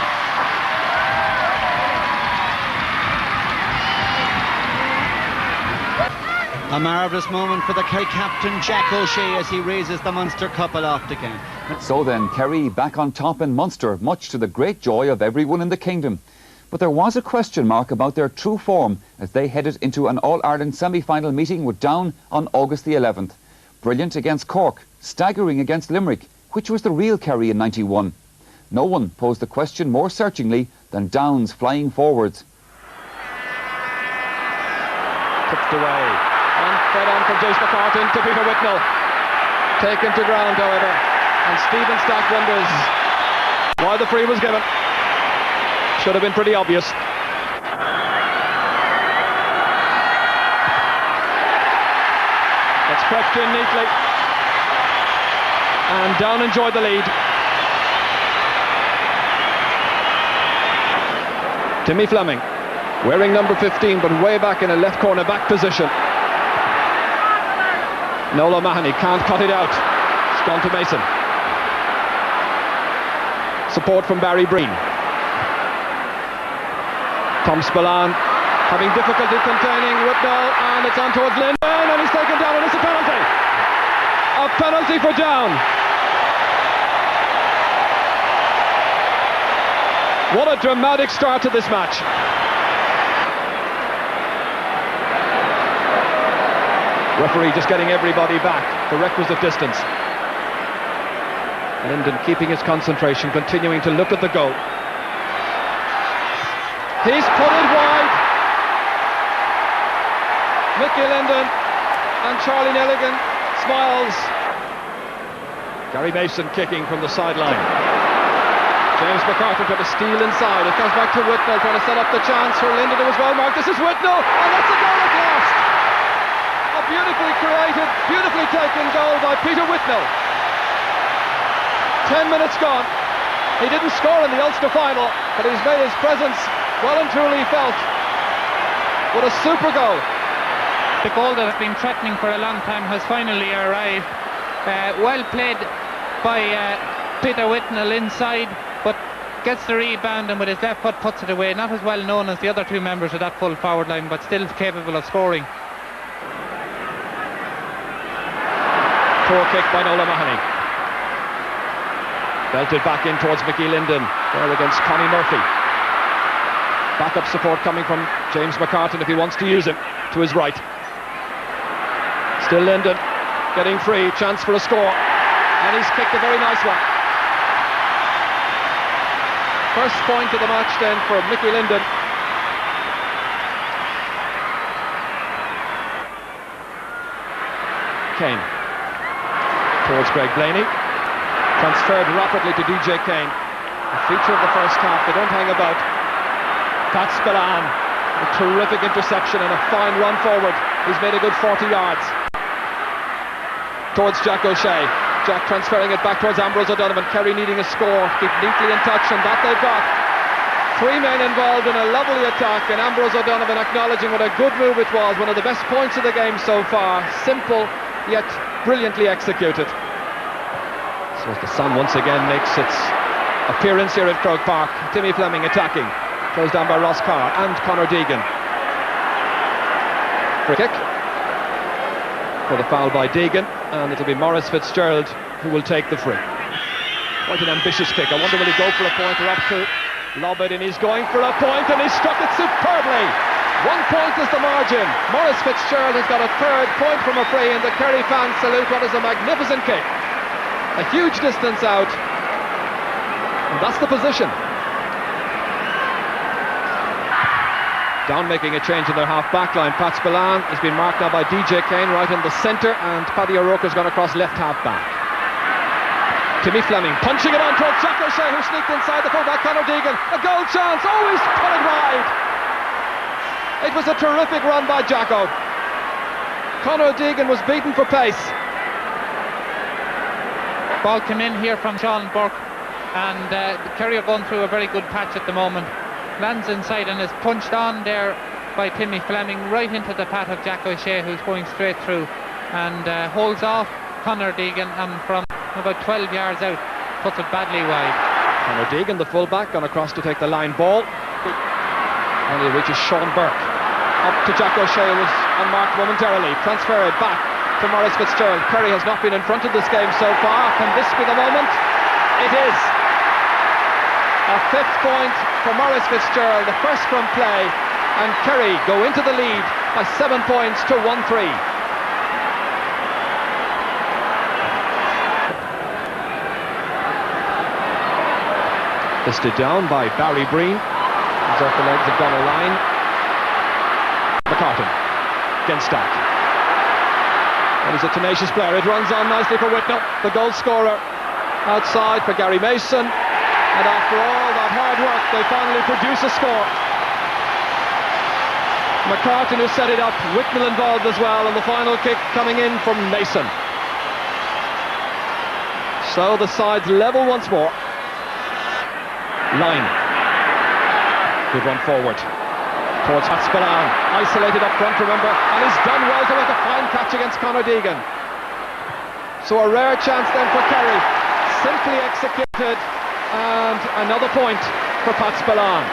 S6: A marvellous moment for the Kerry captain, Jack O'Shea, as he raises the Munster cup aloft again.
S1: So then, Kerry back on top in Munster, much to the great joy of everyone in the kingdom. But there was a question mark about their true form as they headed into an All-Ireland semi-final meeting with Down on August the 11th. Brilliant against Cork, staggering against Limerick. Which was the real Kerry in '91? No one posed the question more searchingly than Down's flying forwards.
S2: Tipped away and fed on from James McCartan to Peter Whitnell. Taken to ground, however, and Stephen Stack wonders why the free was given. Should have been pretty obvious. It's crept in neatly. And Down enjoyed the lead. Timmy Fleming, wearing number 15, but way back in a left corner back position. Noel O'Mahony can't cut it out. It's gone to Mason. Support from Barry Breen. Tom Spillane having difficulty containing Whitnell, and it's on towards Linden, and he's taken down, and it's a penalty. A penalty for Down. What a dramatic start to this match. Referee just getting everybody back the requisite distance. Linden keeping his concentration, continuing to look at the goal. He's put it wide. Mickey Linden and Charlie Nelligan smiles. Gary Mason kicking from the sideline. James McCartan trying to steal inside. It comes back to Whitnell trying to set up the chance for Linden. It was well marked. This is Whitnell, and that's a goal at last. A beautifully created, beautifully taken goal by Peter Whitnell. 10 minutes gone. He didn't score in the Ulster final, but he's made his presence well and truly felt. What a super goal.
S3: The goal that has been threatening for a long time has finally arrived. Well played by Peter Whitnell inside, but gets the rebound and with his left foot puts it away. Not as well known as the other two members of that full forward line, but still capable of scoring.
S2: Poor kick by Noel O'Mahony. Belted back in towards Mickey Linden, there against Connie Murphy. Backup support coming from James McCartan if he wants to use him, to his right. Still Linden, getting free, chance for a score, and he's kicked a very nice one. First point of the match then for Mickey Linden. Kane towards Greg Blaney, transferred rapidly to DJ Kane. A feature of the first half, they don't hang about. Pat Spillane, a terrific interception and a fine run forward. He's made a good 40 yards. Towards Jack O'Shea. Jack transferring it back towards Ambrose O'Donovan. Kerry needing a score, keep neatly in touch, and that they've got. Three men involved in a lovely attack, and Ambrose O'Donovan acknowledging what a good move it was. One of the best points of the game so far. Simple, yet brilliantly executed. So as the sun once again makes its appearance here at Croke Park. Timmy Fleming attacking. Closed down by Ross Carr and Conor Deegan. Free kick for the foul by Deegan, and it'll be Maurice Fitzgerald who will take the free. Quite an ambitious kick. I wonder will he go for a point or up to Lob it in, he's going for a point and he struck it superbly. 1 point is the margin. Maurice Fitzgerald has got a third point from a free, and the Kerry fans salute what is a magnificent kick. A huge distance out. And that's the position. Down making a change in their half-back line. Pat Spillane has been marked now by DJ Kane right in the centre, and Paddy O'Rourke's gone across left half-back. Timmy Fleming punching it on towards Jack O'Shea, who sneaked inside the fullback Conor Deegan. A goal chance, he's put it wide. It was a terrific run by Jacko. Conor Deegan was beaten for pace.
S3: Ball came in here from Sean Burke, and Kerry are going through a very good patch at the moment. Lands inside and is punched on there by Timmy Fleming right into the path of Jack O'Shea, who's going straight through, and holds off Conor Deegan, and from about 12 yards out puts it badly wide.
S2: Conor Deegan, the fullback, gone across to take the line ball. Only reaches Sean Burke. Up to Jack O'Shea, who was unmarked momentarily. Transfer it back to Maurice Fitzgerald. Kerry has not been in front of this game so far. Can this be the moment? It is. A fifth point for Maurice Fitzgerald, the first from play, and Kerry go into the lead by 7 points to 1-3. Listed down by Barry Breen. He's off the legs of Donald Line. McCartan against Stack. And he's a tenacious player. It runs on nicely for Whitnell, the goal scorer. Outside for Gary Mason. And after all that hard work, they finally produce a score. McCartan, who set it up, Whitnell involved as well, and the final kick coming in from Mason. So the sides level once more. Line. Good run forward towards Pat Spillane, isolated up front, remember, and he's done well to make a fine catch against Conor Deegan. So a rare chance then for Kerry, simply executed, and another point for Pat Spillane.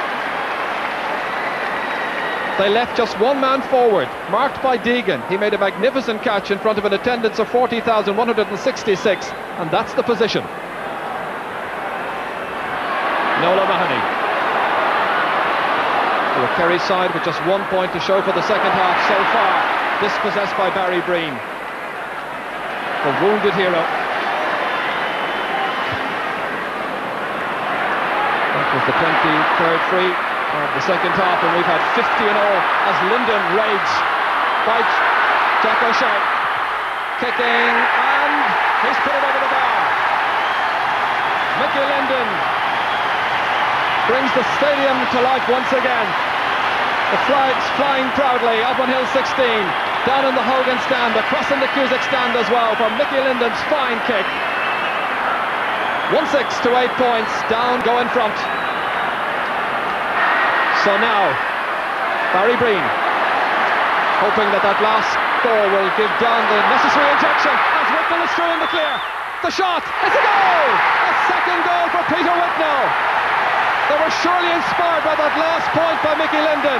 S2: They left just one man forward, marked by Deegan. He made a magnificent catch in front of an attendance of 40,166, and that's the position. Noel O'Mahony. The Kerry side with just 1 point to show for the second half so far, dispossessed by Barry Breen, the wounded hero. That was the 23rd free of the second half, and we've had 50 in all as Linden raids by Jack O'Shea. Kicking, and he's put it over the bar. Mickey Linden brings the stadium to life once again. The flags flying proudly up on Hill 16, down in the Hogan stand, across in the Cusack stand as well for Mickey Linden's fine kick. 1-6 to 8 points, down, go in front. So now, Barry Breen, hoping that last goal will give down the necessary injection as Whitnell is through in the clear. The shot, it's a goal! A second goal for Peter Whitnell. They were surely inspired by that last point by Mickey Linden.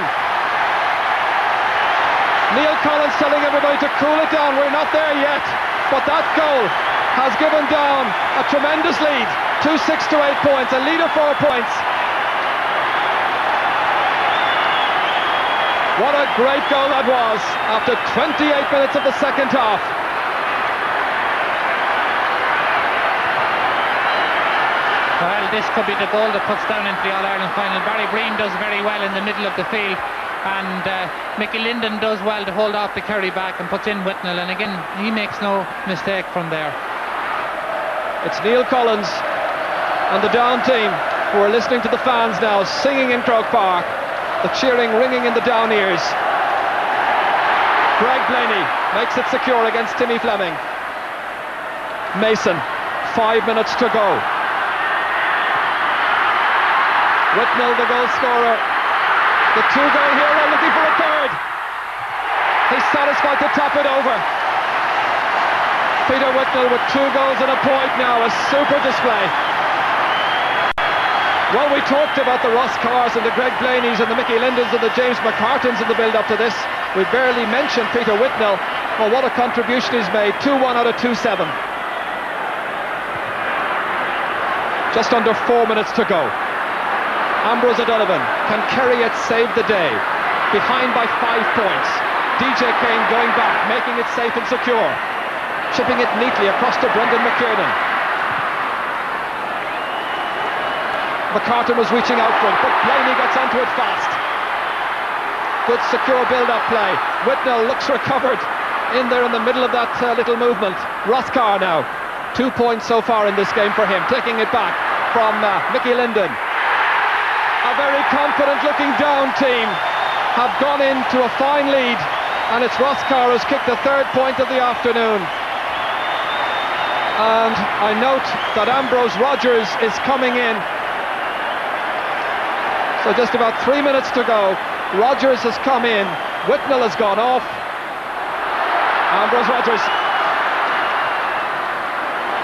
S2: Neil Collins telling everybody to cool it down, we're not there yet, but that goal has given down a tremendous lead. 2-6 to 8 points, a lead of 4 points. What a great goal that was after 28 minutes of the second half.
S3: Well, this could be the goal that puts down into the All-Ireland final. Barry Breen does very well in the middle of the field, and Mickey Linden does well to hold off the Kerry back and puts in Whitnell, and again he makes no mistake from there.
S2: It's Neil Collins and the Down team who are listening to the fans now singing in Croke Park, the cheering ringing in the Down ears. Greg Blaney makes it secure against Timmy Fleming. Mason, 5 minutes to go. Whitnell, the goal scorer, the two-goal hero, looking for a third. He's satisfied to tap it over. Peter Whitnell with 2 goals and a point now, a super display. Well, we talked about the Ross Carrs and the Greg Blaneys and the Mickey Lindens and the James McCartans in the build-up to this. We barely mentioned Peter Whitnell. Well, what a contribution he's made. 2-1 out of 2-7. Just under 4 minutes to go. Ambrose O'Donovan. Can Kerry yet save the day? Behind by 5 points. DJ Kane going back, making it safe and secure. Chipping it neatly across to Brendan McKiernan. McCartan was reaching out for it, but Blaney gets onto it fast. Good secure build-up play. Whitnell looks recovered in there in the middle of that little movement. Roscommon now. 2 points so far in this game for him. Taking it back from Mickey Linden. A very confident looking down team have gone into a fine lead, and it's Roscommon who's kicked the 3rd point of the afternoon. And I note that Ambrose Rogers is coming in. So just about 3 minutes to go. Rogers has come in. Whitnell has gone off. Ambrose Rogers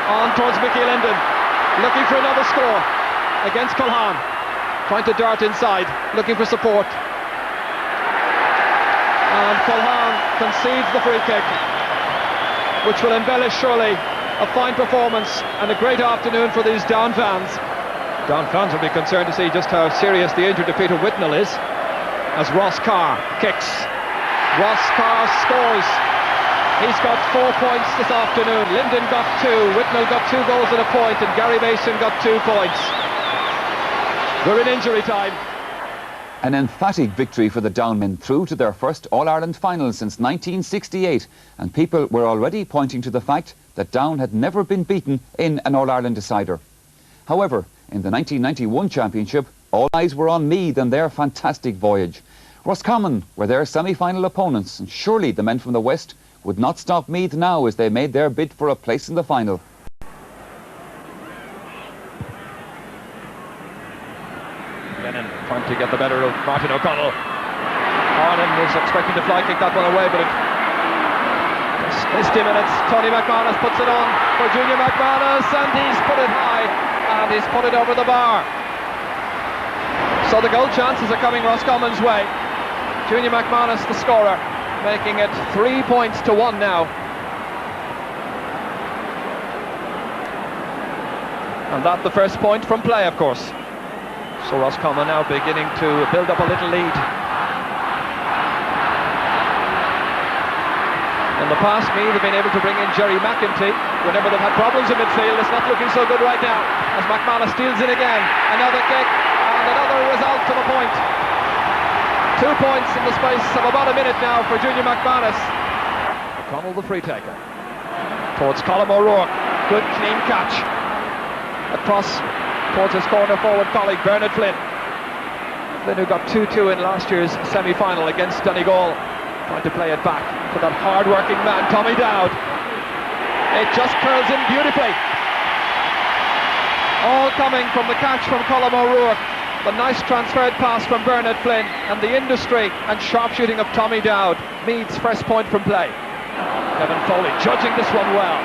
S2: on towards Mickey Linden, looking for another score against Culhane, trying to dart inside, looking for support, and Culhane concedes the free kick, which will embellish surely a fine performance and a great afternoon for these Down fans. Down fans will be concerned to see just how serious the injury to Peter Whitnell is, as Ross Carr kicks. Ross Carr scores. He's got 4 points this afternoon. Linden got 2, Whitnell got 2 goals and a point, and Gary Mason got 2 points. We're in injury time.
S1: An emphatic victory for the Down men, through to their first All-Ireland final since 1968, and people were already pointing to the fact that Down had never been beaten in an All-Ireland decider. However, in the 1991 championship, all eyes were on Meath and their fantastic voyage. Roscommon were their semi-final opponents, and surely the men from the west would not stop Meath now as they made their bid for a place in the final.
S2: Lennon trying to get the better of Martin O'Connell. Arlen was expecting to fly kick that one away, but it missed him, and it's Tony McManus puts it on for Junior McManus, and he's put it high, and he's put it over the bar. So the goal chances are coming Roscommon's way. Junior McManus the scorer, making it 3 points to 1 now. And that the first point from play, of course. So Roscommon now beginning to build up a little lead. In the past, Meath have been able to bring in Jerry McEntee whenever they've had problems in midfield. It's not looking so good right now, as McManus steals it again. Another kick, and another result to the point. 2 points in the space of about a minute now for Junior McManus. O'Connell the free taker. Towards Colm O'Rourke. Good clean catch. Across towards his corner forward colleague Bernard Flynn. Flynn, who got 2-2 in last year's semi-final against Donegal. Trying to play it back to that hard-working man, Tommy Dowd. It just curls in beautifully. All coming from the catch from Colm O'Rourke. The nice transferred pass from Bernard Flynn, and the industry and sharpshooting of Tommy Dowd. Meath's first point from play. Kevin Foley judging this one well.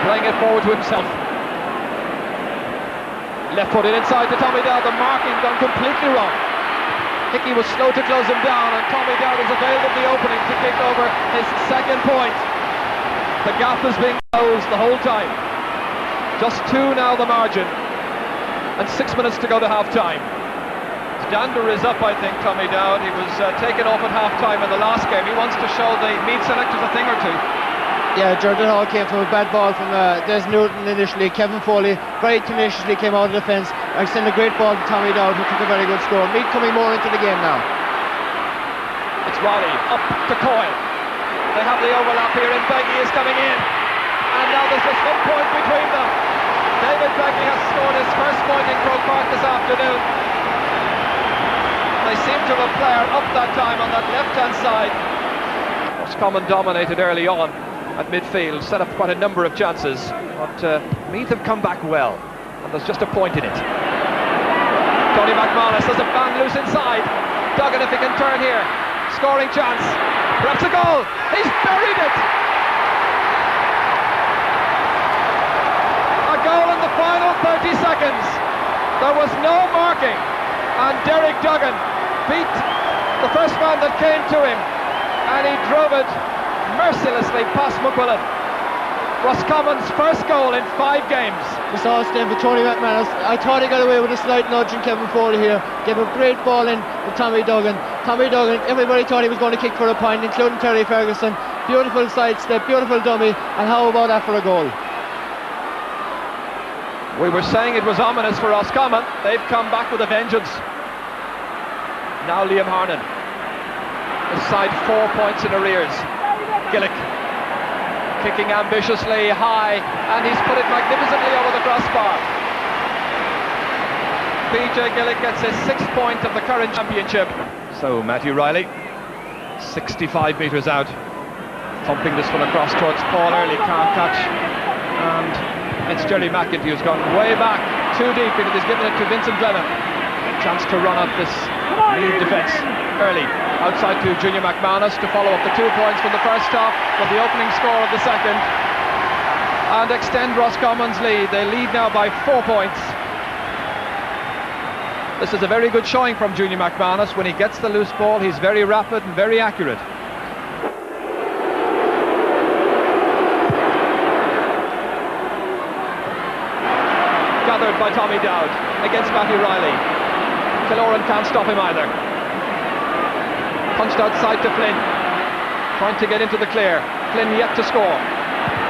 S2: Playing it forward to himself. Left footed inside to Tommy Dowd. The marking done completely wrong. Hickey was slow to close him down, and Tommy Dowd has availed of the opening to kick over his second point. The gap is being closed the whole time. Just 2 now the margin, and 6 minutes to go to half-time. Dander is up, I think, Tommy Dowd. He was taken off at half-time in the last game. He wants to show the Meath selectors a thing or two.
S11: Yeah, Jordan Hall came from a bad ball from Des Newton initially. Kevin Foley very tenaciously came out of defence and sent a great ball to Tommy Dowd, who took a very good score. Meath coming more into the game now.
S2: It's Roddy up to Coyle. They have the overlap here, and Beggy is coming in. And now there's just 1 point between them. David Beggy has scored his first point in Croke Park this afternoon. They seem to have a player up that time on that left-hand side. Roscommon dominated early on at midfield, set up quite a number of chances, but Meath have come back well, and there's just a point in it. Tony McManus has a man loose inside. Duggan, if he can turn here, scoring chance, perhaps a goal. He's buried it. A goal in the final 30 seconds. There was no marking, and Derek Duggan beat the first man that came to him, and he drove it mercilessly past McQuillan. Roscommon's first goal in 5 games.
S11: We saw a stand for Tony McManus. I thought he got away with a slight nudge in Kevin Foley here. Gave a great ball in to Tommy Duggan. Tommy Duggan, everybody thought he was going to kick for a point, including Terry Ferguson. Beautiful sidestep, beautiful dummy, and how about that for a goal?
S2: We were saying it was ominous for Roscommon. They've come back with a vengeance. Now Liam Harnan. The side 4 points in arrears. Gaelic kicking ambitiously high, and he's put it magnificently over the crossbar. PJ Gaelic gets his 6th point of the current championship. So Matthew Riley, 65 metres out, thumping this one across towards Paul Early, can't catch, and it's Jerry McEntee who's gone way back, too deep, because he's given it to Vincent Glennon. Chance to run up this Meath defence. Early outside to Junior McManus to follow up the 2 points from the first half, from the opening score of the second, and extend Roscommon's lead. They lead now by 4 points. This is a very good showing from Junior McManus. When he gets the loose ball, he's very rapid and very accurate. Gathered by Tommy Dowd against Matthew Riley. Killoran can't stop him either. Punched outside to Flynn, trying to get into the clear. Flynn yet to score.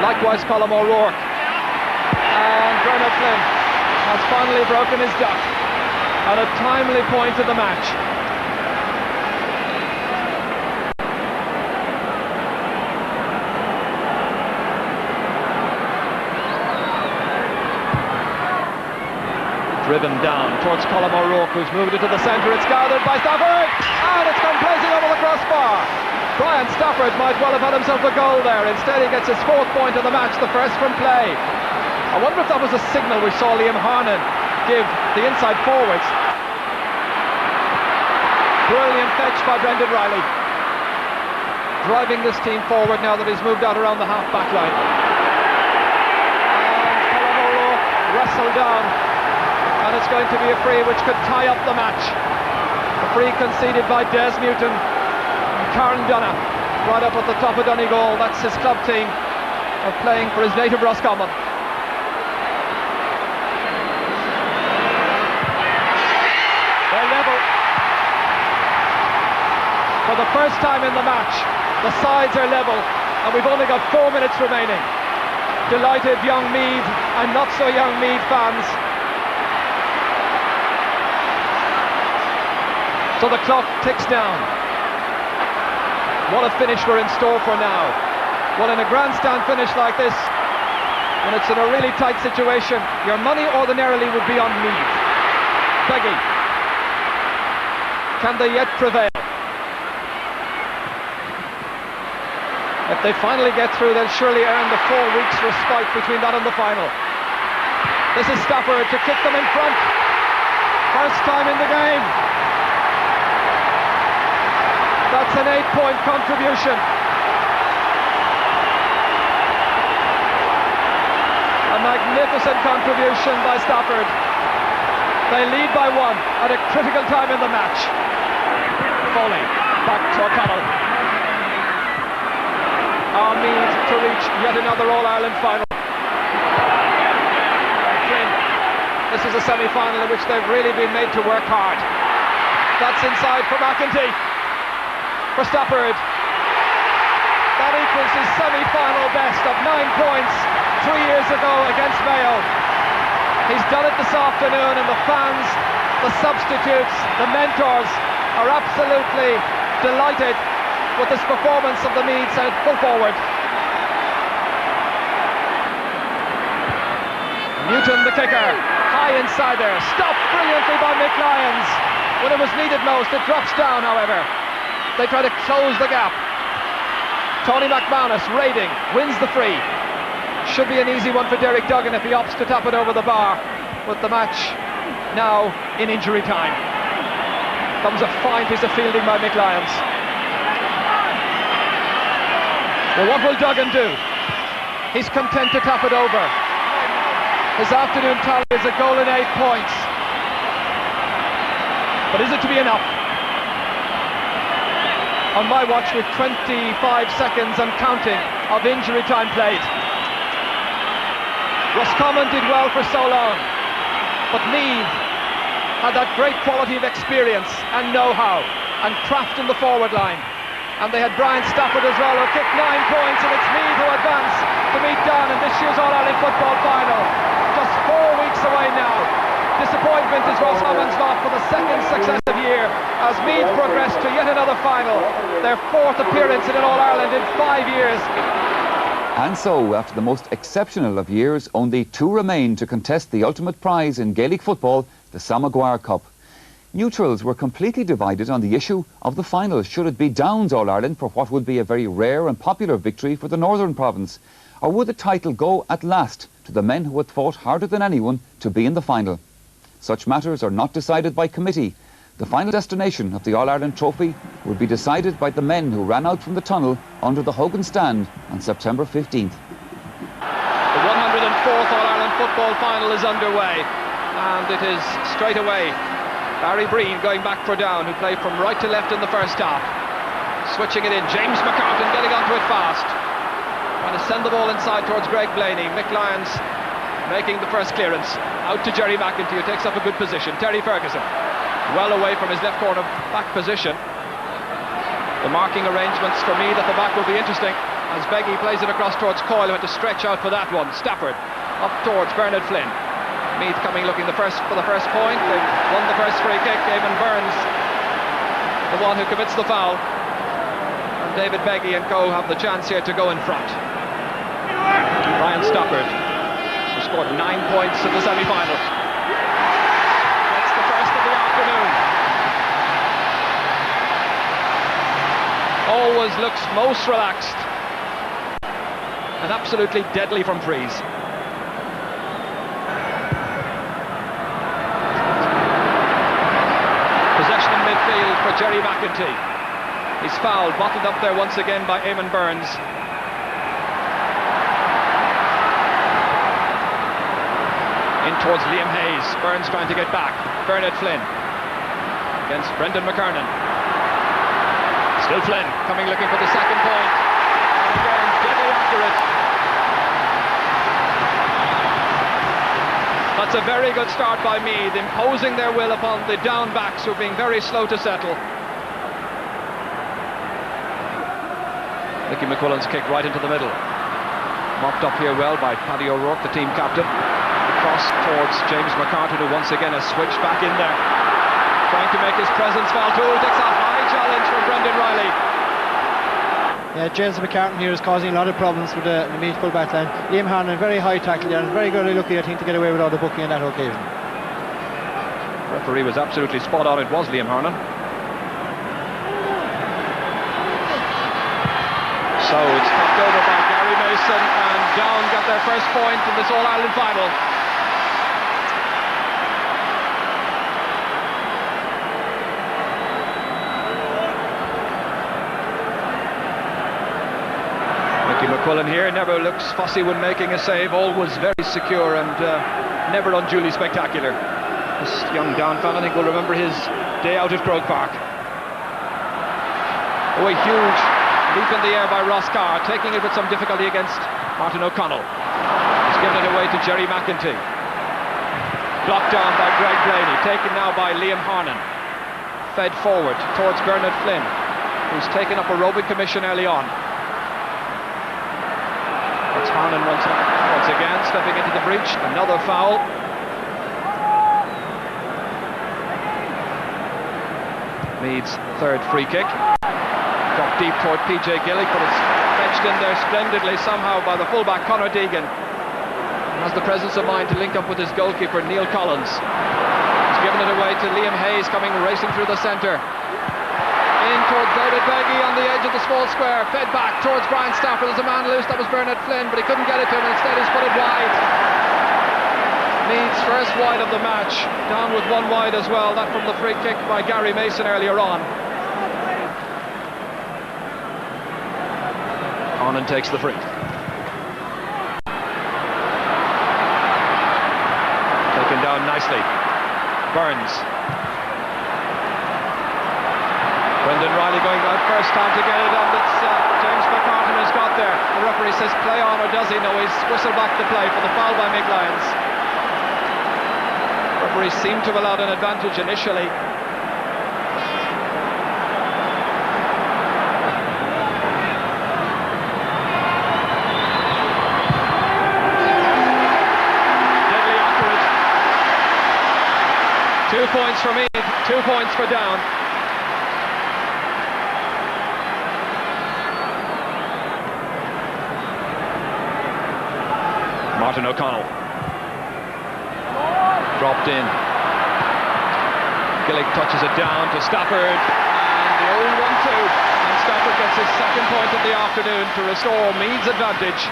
S2: Likewise Colm O'Rourke. And Bernard Flynn has finally broken his duck at a timely point of the match. Driven down towards Colm O'Rourke, who's moved into the centre. It's gathered by Stafford, and it's gone blazing over the crossbar. Brian Stafford might well have had himself a goal there. Instead he gets his 4th point of the match, the first from play. I wonder if that was a signal we saw Liam Harnan give the inside forwards. Brilliant fetch by Brendan Riley, driving this team forward now that he's moved out around the half-back line. And Colm O'Rourke wrestled down, and it's going to be a free which could tie up the match. A free conceded by Des Newton and Karen Donagh, right up at the top of Donegal. That's his club team, playing for his native Roscommon. They're level. For the first time in the match, the sides are level, and we've only got 4 minutes remaining. Delighted young Meath and not so young Meath fans. So the clock ticks down. What a finish we're in store for now. Well, in a grandstand finish like this, when it's in a really tight situation, your money ordinarily would be on Meath. Beggy. Can they yet prevail? If they finally get through, they'll surely earn the 4 weeks respite between that and the final. This is Stafford to kick them in front. First time in the game. That's an 8-point contribution. A magnificent contribution by Stafford. They lead by 1 at a critical time in the match. Foley, back to O'Connell. Our Meath to reach yet another All-Ireland final. Flynn, this is a semi-final in which they've really been made to work hard. That's inside for McEntee. For Stafford. That equals his semi-final best of 9 points 3 years ago against Mayo. He's done it this afternoon, and the fans, the substitutes, the mentors are absolutely delighted with this performance of the Meaths and full forward. Newton the kicker, high inside there, stopped brilliantly by Mick Lyons. When it was needed most, it drops down, however. They try to close the gap. Tony McManus raiding, wins the free. Should be an easy one for Derek Duggan if he opts to tap it over the bar, with the match now in injury time. Comes a fine piece of fielding by Mick Lyons. Well, what will Duggan do? He's content to tap it over. His afternoon tally is a goal and 8 points. But is it to be enough? On my watch, with 25 seconds and counting of injury time played. Roscommon did well for so long, but Meath had that great quality of experience and know-how and craft in the forward line. And they had Brian Stafford as well, who kicked 9 points, and it's Meath who advance to meet Down in this year's All-Ireland football final. Just 4 weeks away now. Disappointment is Roscommon's lot for the second successive year as Meath progressed to yet another final, their 4th appearance in an All-Ireland in 5 years.
S1: And so, after the most exceptional of years, only 2 remain to contest the ultimate prize in Gaelic football, the Sam Maguire Cup. Neutrals were completely divided on the issue of the final. Should it be Down's All-Ireland for what would be a very rare and popular victory for the Northern Province? Or would the title go at last to the men who had fought harder than anyone to be in the final? Such matters are not decided by committee. The final destination of the All-Ireland trophy will be decided by the men who ran out from the tunnel under the Hogan stand on September 15th.
S2: The 104th All-Ireland football final is underway, and it is straight away Barry Breen going back for Down, who played from right to left in the first half. Switching it in, James McCartan getting onto it fast. Trying to send the ball inside towards Greg Blaney. Mick Lyons making the first clearance. Out to Jerry McEntee, who takes up a good position. Terry Ferguson, well away from his left corner back position. The marking arrangements for Meath at the back will be interesting as Beggy plays it across towards Coyle, who had to stretch out for that one. Stafford up towards Bernard Flynn. Meath coming looking for the first point. They've won the first free kick. Eamon Burns, the one who commits the foul. And David Beggy and co have the chance here to go in front. Brian Stafford, who scored 9 points in the semi-final. That's the first of the afternoon. Always looks most relaxed and absolutely deadly from frees. Possession in midfield for Jerry McEntee. He's fouled, bottled up there once again by Eamon Burns. In towards Liam Hayes. Burns trying to get back. Bernard Flynn against Brendan McKernan. Still Flynn coming looking for the second point. And again, deadly after it. That's a very good start by Meath, imposing their will upon the down backs, who are being very slow to settle. Mickey McQuillan's kick right into the middle. Mopped up here well by Paddy O'Rourke, the team captain. Across towards James McCartan, who once again has switched back in there. Trying to make his presence felt. Oh, takes a high challenge from Brendan Riley.
S11: Yeah, James McCartan here is causing a lot of problems for the Meath full-back line. Liam Harnan, very high tackle there, and very good lucky, I think, to get away without a booking on that occasion.
S2: The referee was absolutely spot on. It was Liam Harnan. So it's knocked over by Gary Mason, and Down got their first point in this All-Ireland final. McQuillan here never looks fussy when making a save, always very secure and never unduly spectacular. This young Down fan, I think, will remember his day out at Croke Park. Oh, a huge leap in the air by Ross Carr, taking it with some difficulty against Martin O'Connell. He's given it away to Jerry McEntee. Blocked down by Greg Blaney, taken now by Liam Harnan. Fed forward towards Bernard Flynn, who's taken up a roving commission early on. It's Harnan once again stepping into the breach. Another foul. Meath's third free kick. Dropped deep toward PJ Gillick, but it's fetched in there splendidly somehow by the fullback Conor Deegan. Has the presence of mind to link up with his goalkeeper Neil Collins. He's given it away to Liam Hayes, coming racing through the centre. In towards David Beggy on the edge of the small square, fed back towards Brian Stafford. There's a man loose, that was Bernard Flynn, but he couldn't get it to him, and instead he's put it wide. Meath's first wide of the match, Down with one wide as well, that from the free kick by Gary Mason earlier on. Harnan takes the free. Taken down nicely. Burns. Brendan Riley going out first, time to get it, and it's James McCartan has got there. The referee says play on, or does he? No, he's whistled back the play for the foul by Mick Lyons. The referee seemed to have allowed an advantage initially. Deadly accurate. 2 points for Meath, 2 points for Down. Martin O'Connell dropped in. Gaelic touches it down to Stafford, and the old 1-2, and Stafford gets his second point of the afternoon to restore Meath's advantage.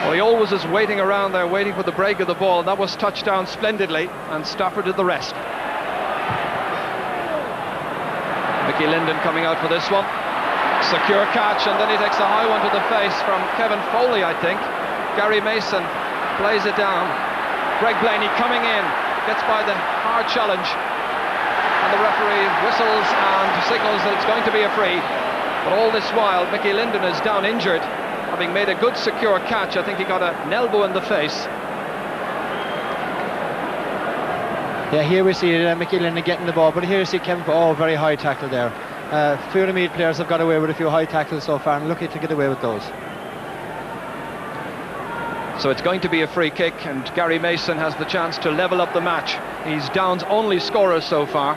S2: Well, he always is waiting around there, waiting for the break of the ball, and that was touched down splendidly, and Stafford did the rest. Mickey Linden coming out for this one. Secure catch, and then he takes a high one to the face from Kevin Foley, I think. Gary Mason plays it down. Greg Blaney coming in, gets by the hard challenge, and the referee whistles and signals that it's going to be a free. But all this while, Mickey Linden is down injured, having made a good secure catch. I think he got an elbow in the face.
S11: Yeah, here we see Mickey Linden getting the ball, but here you see Kevin, very high tackle there. A few of the Meath players have got away with a few high tackles so far, and lucky to get away with those.
S2: So it's going to be a free kick, and Gary Mason has the chance to level up the match. He's Down's only scorer so far.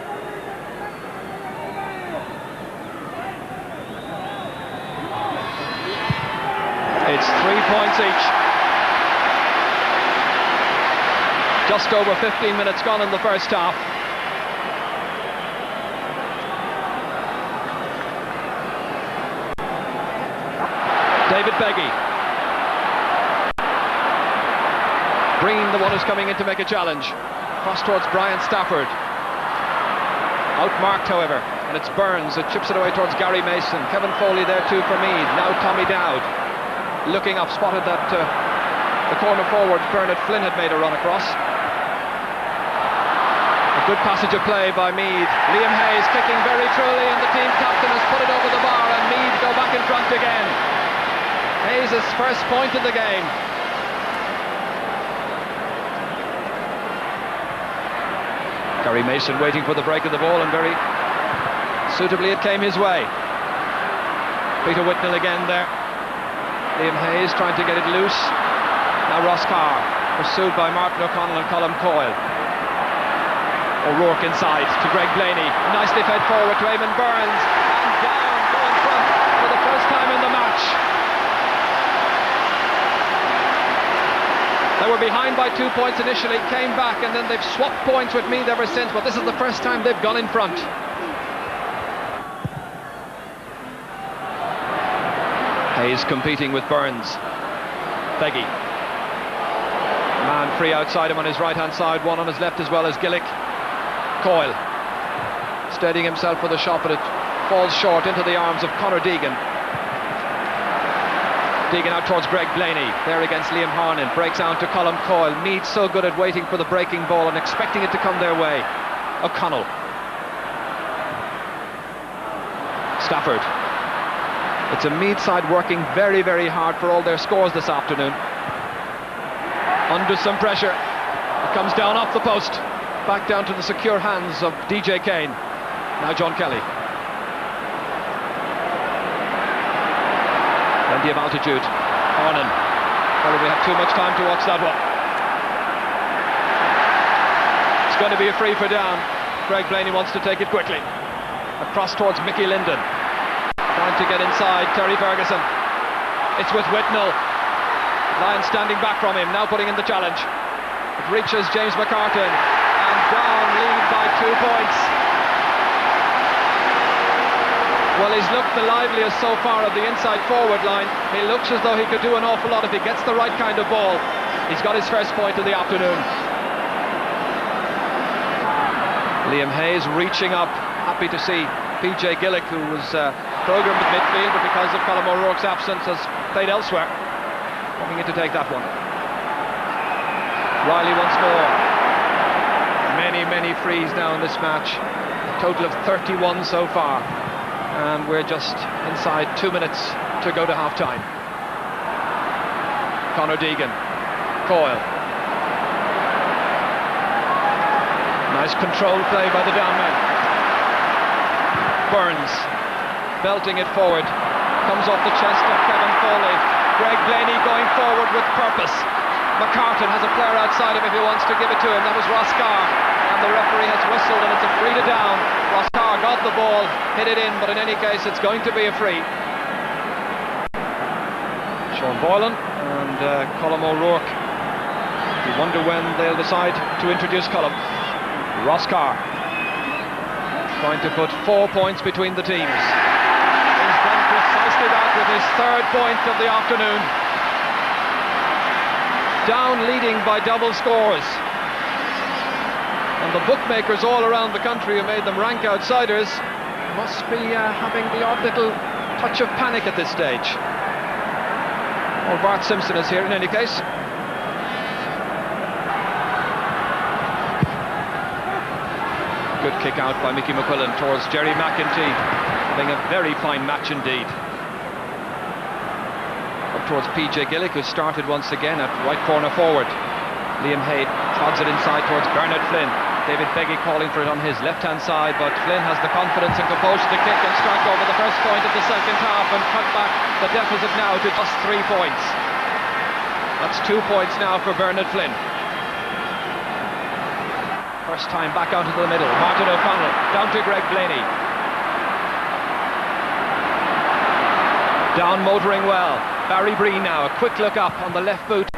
S2: It's 3 points each. Just over 15 minutes gone in the first half. David Beggy bringing the one who's coming in to make a challenge. Cross towards Brian Stafford. Outmarked, however, and it's Burns that chips it away towards Gary Mason. Kevin Foley there too for Meath. Now Tommy Dowd looking up, spotted that the corner forward Bernard Flynn had made a run across. A good passage of play by Meath. Liam Hayes kicking very truly, and the team captain has put it over the bar, and Meath go back in front again. Hayes' first point in the game. Gary Mason waiting for the break of the ball, and very suitably it came his way. Peter Whitnell again there. Liam Hayes trying to get it loose. Now Ross Carr, pursued by Martin O'Connell and Colm Coyle. O'Rourke inside to Greg Blaney. Nicely fed forward to Eamon Burns. And Down go in front for the first time in the match. They were behind by 2 points initially, came back, and then they've swapped points with Meath ever since, but this is the first time they've gone in front. Hayes competing with Burns. Beggy. Man free outside him on his right-hand side, one on his left as well as Gaelic. Coyle steadying himself for the shot, but it falls short into the arms of Conor Deegan. Deegan out towards Greg Blaney, there against Liam Harnan, breaks out to Colm Coyle. Meath so good at waiting for the breaking ball and expecting it to come their way. O'Connell. Stafford. It's a Meath side working very, very hard for all their scores this afternoon. Under some pressure. It comes down off the post. Back down to the secure hands of DJ Kane. Now John Kelly. Plenty of altitude. Harnan. Probably have too much time to watch that one. It's going to be a free for Down. Greg Blaney wants to take it quickly. Across towards Mickey Linden. Trying to get inside Terry Ferguson. It's with Whitnell. Lyons standing back from him, now putting in the challenge. It reaches James McCartan, and Down lead by 2 points. Well, he's looked the liveliest so far of the inside forward line. He looks as though he could do an awful lot if he gets the right kind of ball. He's got his first point of the afternoon. Liam Hayes reaching up, happy to see PJ Gillick, who was programmed at midfield, but because of Colm O'Rourke's absence has played elsewhere, coming in to take that one. Riley once more. Many many frees now in this match. A total of 31 so far. And we're just inside 2 minutes to go to half-time. Conor Deegan, Coyle. Nice control play by the down men. Burns, belting it forward. Comes off the chest of Kevin Foley. Greg Blaney going forward with purpose. McCartan has a player outside him if he wants to give it to him. That was Roscommon, and the referee has whistled, and it's a free to down. Roscommon got the ball, hit it in, but in any case it's going to be a free. Sean Boylan and Colm O'Rourke. You wonder when they'll decide to introduce Colm. Roscommon trying to put 4 points between the teams. He's done precisely that with his third point of the afternoon. Down leading by double scores. And the bookmakers all around the country who made them rank outsiders must be having the odd little touch of panic at this stage. Well, Bart Simpson is here in any case. Good kick out by Mickey McQuillan towards Jerry McEntee, having a very fine match indeed. Up towards PJ Gaelic, who started once again at right corner forward. Liam Haid trods it inside towards Bernard Flynn. David Beggy calling for it on his left-hand side, but Flynn has the confidence and composure to kick and strike over the first point of the second half and cut back the deficit now to just 3 points. That's 2 points now for Bernard Flynn. First time back out into the middle. Martin O'Connell down to Greg Blaney. Down motoring well. Barry Breen now, a quick look up on the left boot.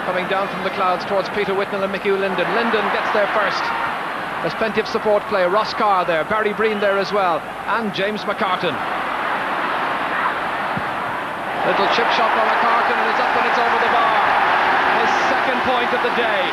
S2: Coming down from the clouds towards Peter Whitnell and Mickey Linden. Linden gets there first. There's plenty of support play. Ross Carr there, Barry Breen there as well, and James McCartan. Little chip shot by McCartan, and it's up and it's over the bar. His second point of the day.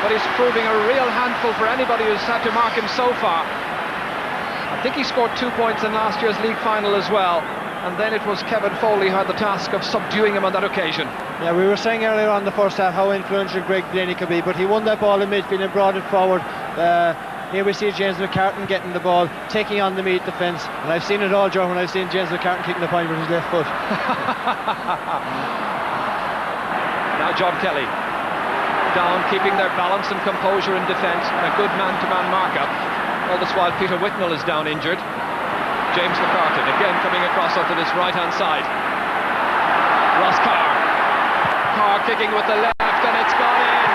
S2: But he's proving a real handful for anybody who's had to mark him so far. I think he scored 2 points in last year's league final as well. And then it was Kevin Foley who had the task of subduing him on that occasion.
S11: Yeah, we were saying earlier on the first half how influential Greg Blaney could be, but he won that ball in midfield and brought it forward. Here we see James McCartan getting the ball, taking on the Meath defence, and I've seen it all, Joe, when I've seen James McCartan kicking the point with his left foot.
S2: Now John Kelly down, keeping their balance and composure in defence, and a good man-to-man mark-up. All this while Peter Whitnell is down injured. James McCartan again coming across onto this right-hand side. Ross Carr. Carr kicking with the left, and it's gone in.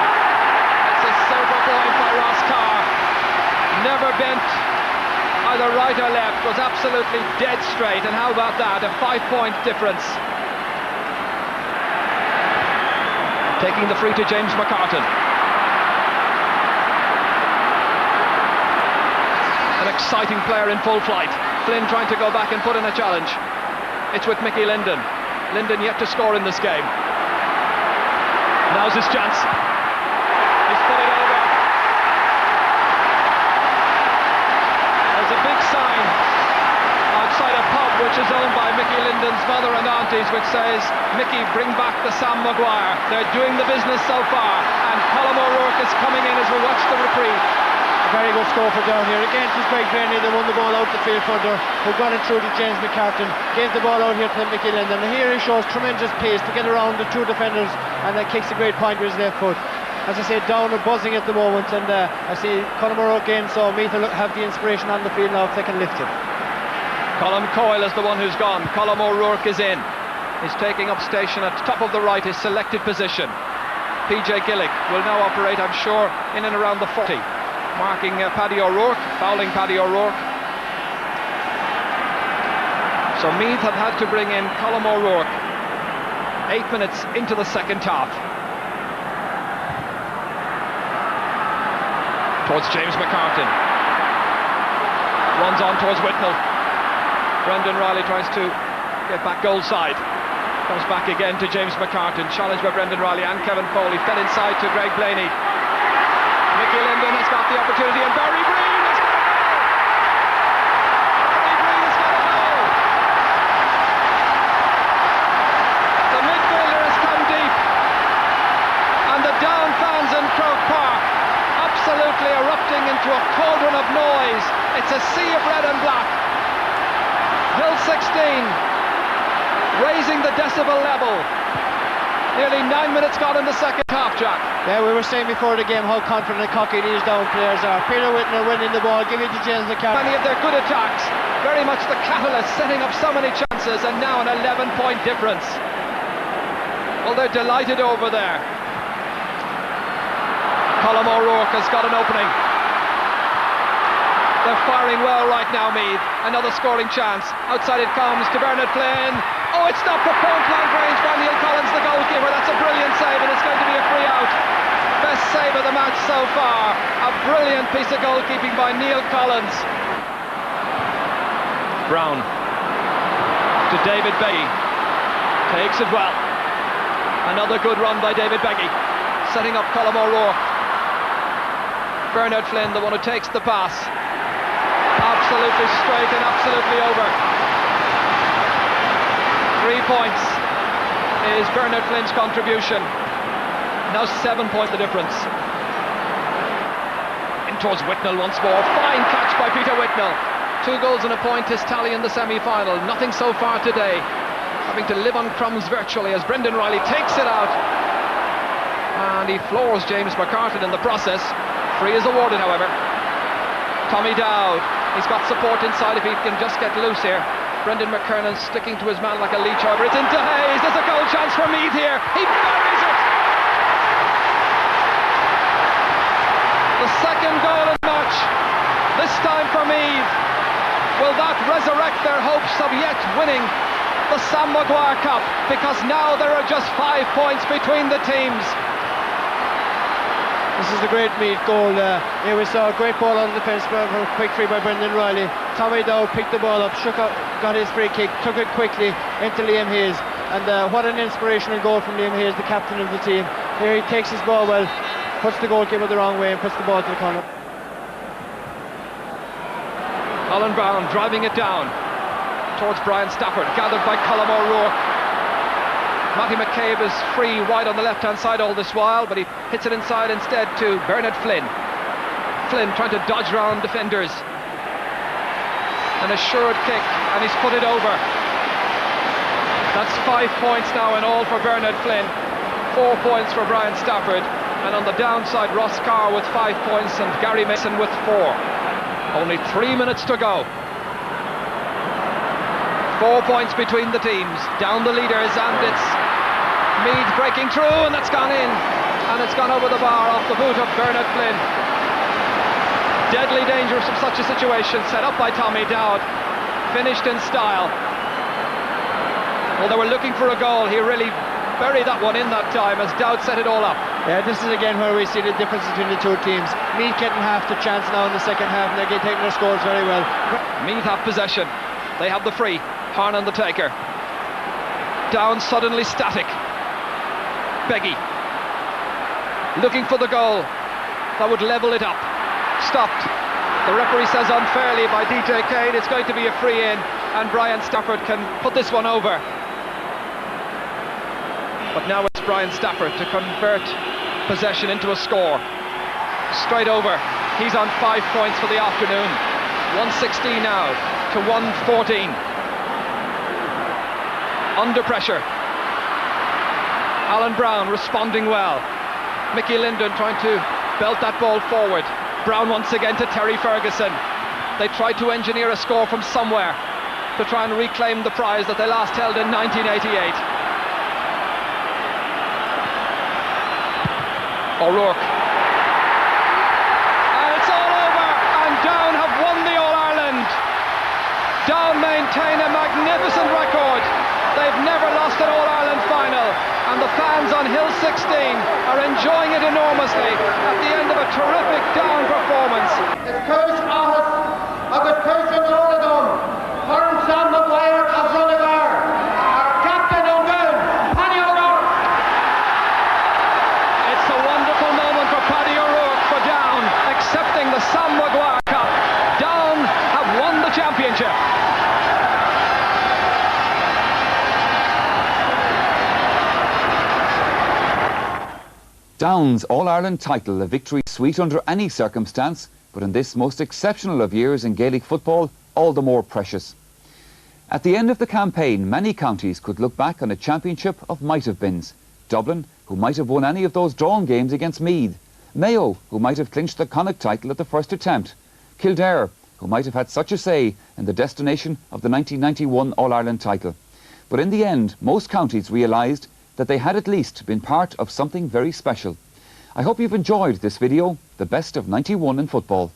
S2: It's a silver point by Ross Carr. Never bent either right or left, was absolutely dead straight, and how about that, a 5-point difference. Taking the free to James McCartan. An exciting player in full flight. Flynn trying to go back and put in a challenge. It's with Mickey Linden. Linden yet to score in this game. Now's his chance. He's put it over. There's a big sign outside a pub which is owned by Mickey Linden's mother and aunties, which says, "Mickey, bring back the Sam Maguire." They're doing the business so far, and Colm O'Rourke is coming in as we watch the reprieve.
S11: Very good score for down here. Again, it was Greg Blaney that won the ball out the field further, who got it through to James McCartan, gave the ball out here to Mickey Linden, and here he shows tremendous pace to get around the two defenders, and then kicks a great point with his left foot. As I say, down are buzzing at the moment, and I see Colm O'Rourke again, so Meath will have the inspiration on the field now if they can lift it.
S2: Colm Coyle is the one who's gone. Colm O'Rourke is in. He's taking up station at top of the right, his selected position. PJ Gillick will now operate, I'm sure, in and around the 40. Marking Paddy O'Rourke, fouling Paddy O'Rourke. So Meath have had to bring in Colm O'Rourke 8 minutes into the second half. Towards James McCartan. Runs on towards Whitnell. Brendan Riley tries to get back goal side. Comes back again to James McCartan. Challenged by Brendan Riley and Kevin Foley. Fed inside to Greg Blaney. Mickey Linden has got the opportunity, and Barry Breen has got a goal! Barry Breen has got a goal! The midfielder has come deep, and the down fans in Croke Park into a cauldron of noise. It's a sea of red and black. Hill 16 raising the decibel level. Nearly 9 minutes gone in the second half, Jack.
S11: Yeah, we were saying before the game how confident and cocky these down players are. Peter Whitner winning the ball, giving it to James McCarthy.
S2: Many of their good attacks, very much the catalyst, setting up so many chances, and now an 11-point difference. Well, they're delighted over there. Colm O'Rourke has got an opening. They're firing well right now, Meath. Another scoring chance. Outside it comes to Bernard Flynn. Oh, it's stopped at point-blank range by Neil Collins, the goalkeeper. That's a brilliant save, and it's going to be a free out. Best save of the match so far. A brilliant piece of goalkeeping by Neil Collins. Brown to David Beggy. Takes it well. Another good run by David Beggy, setting up Colm O'Rourke. Bernard Flynn, the one who takes the pass. Absolutely straight and absolutely over. 3 points is Bernard Flynn's contribution. Now 7 point the difference. In towards Whitnell once more. Fine catch by Peter Whitnell. 2 goals and a point, his tally in the semi-final. Nothing so far today. Having to live on crumbs virtually as Brendan Riley takes it out. And he floors James McCartan in the process. Free is awarded, however. Tommy Dowd. He's got support inside if he can just get loose here. Brendan McKernan sticking to his man like a leech, however. It's into Hayes. There's a goal chance for Meath here. He buries it. The second goal in the match. This time for Meath. Will that resurrect their hopes of yet winning the Sam Maguire Cup? Because now there are just 5 points between the teams.
S11: This is a great Meath goal. Here we saw a great ball out of the defence, quick free by Brendan Riley. Tommy Dowd picked the ball up, shook up, got his free kick, took it quickly into Liam Hayes. And what an inspirational goal from Liam Hayes, the captain of the team. Here he takes his ball well, puts the goalkeeper the wrong way and puts the ball to the corner.
S2: Alan Brown driving it down towards Brian Stafford, gathered by Colm O'Rourke. Matty McCabe is free wide on the left-hand side all this while, but he hits it inside instead to Bernard Flynn. Flynn trying to dodge round defenders. An assured kick, and he's put it over. That's 5 points now in all for Bernard Flynn. 4 points for Brian Stafford. And on the downside, Ross Carr with 5 points and Gary Mason with 4. Only 3 minutes to go. 4 points between the teams. Down the leaders, and it's Meath breaking through, and that's gone in. And it's gone over the bar off the boot of Bernard Flynn. Deadly dangerous from such a situation, set up by Tommy Dowd. Finished in style. Well, they were looking for a goal. He really buried that one in that time as Dowd set it all up.
S11: Yeah, this is again where we see the difference between the two teams. Meath getting half the chance now in the second half, and they're taking their scores very well.
S2: Meath have possession. They have the free. Harnan the taker. Down suddenly static. Beggy looking for the goal that would level it up. Stopped. The referee says unfairly by DJ Kane it's going to be a free in, and Brian Stafford can put this one over. But now it's Brian Stafford to convert possession into a score. Straight over. He's on 5 points for the afternoon. 116 now to 114. Under pressure. Alan Brown responding well. Mickey Linden trying to belt that ball forward. Brown once again to Terry Ferguson. They tried to engineer a score from somewhere to try and reclaim the prize that they last held in 1988. O'Rourke. And it's all over, and Down have won the All-Ireland. Down maintain a magnificent record. They've never lost an All-Ireland final, and the fans on Hill 16 are enjoying it enormously at the end of a terrific Down performance.
S12: It's Curtis Ahas, August Curtis Oregon, Curran Sam Maguire of Runnegar, our captain on goal, Paddy O'Rourke.
S2: It's a wonderful moment for Paddy O'Rourke for Down, accepting the Sam Maguire Cup. Down have won the championship.
S1: Down's All-Ireland title, a victory sweet under any circumstance, but in this most exceptional of years in Gaelic football, all the more precious. At the end of the campaign, many counties could look back on a championship of might-have-beens. Dublin, who might have won any of those drawn games against Meath. Mayo, who might have clinched the Connacht title at the first attempt. Kildare, who might have had such a say in the destination of the 1991 All-Ireland title. But in the end, most counties realised that they had at least been part of something very special. I hope you've enjoyed this video, the best of 91 in football.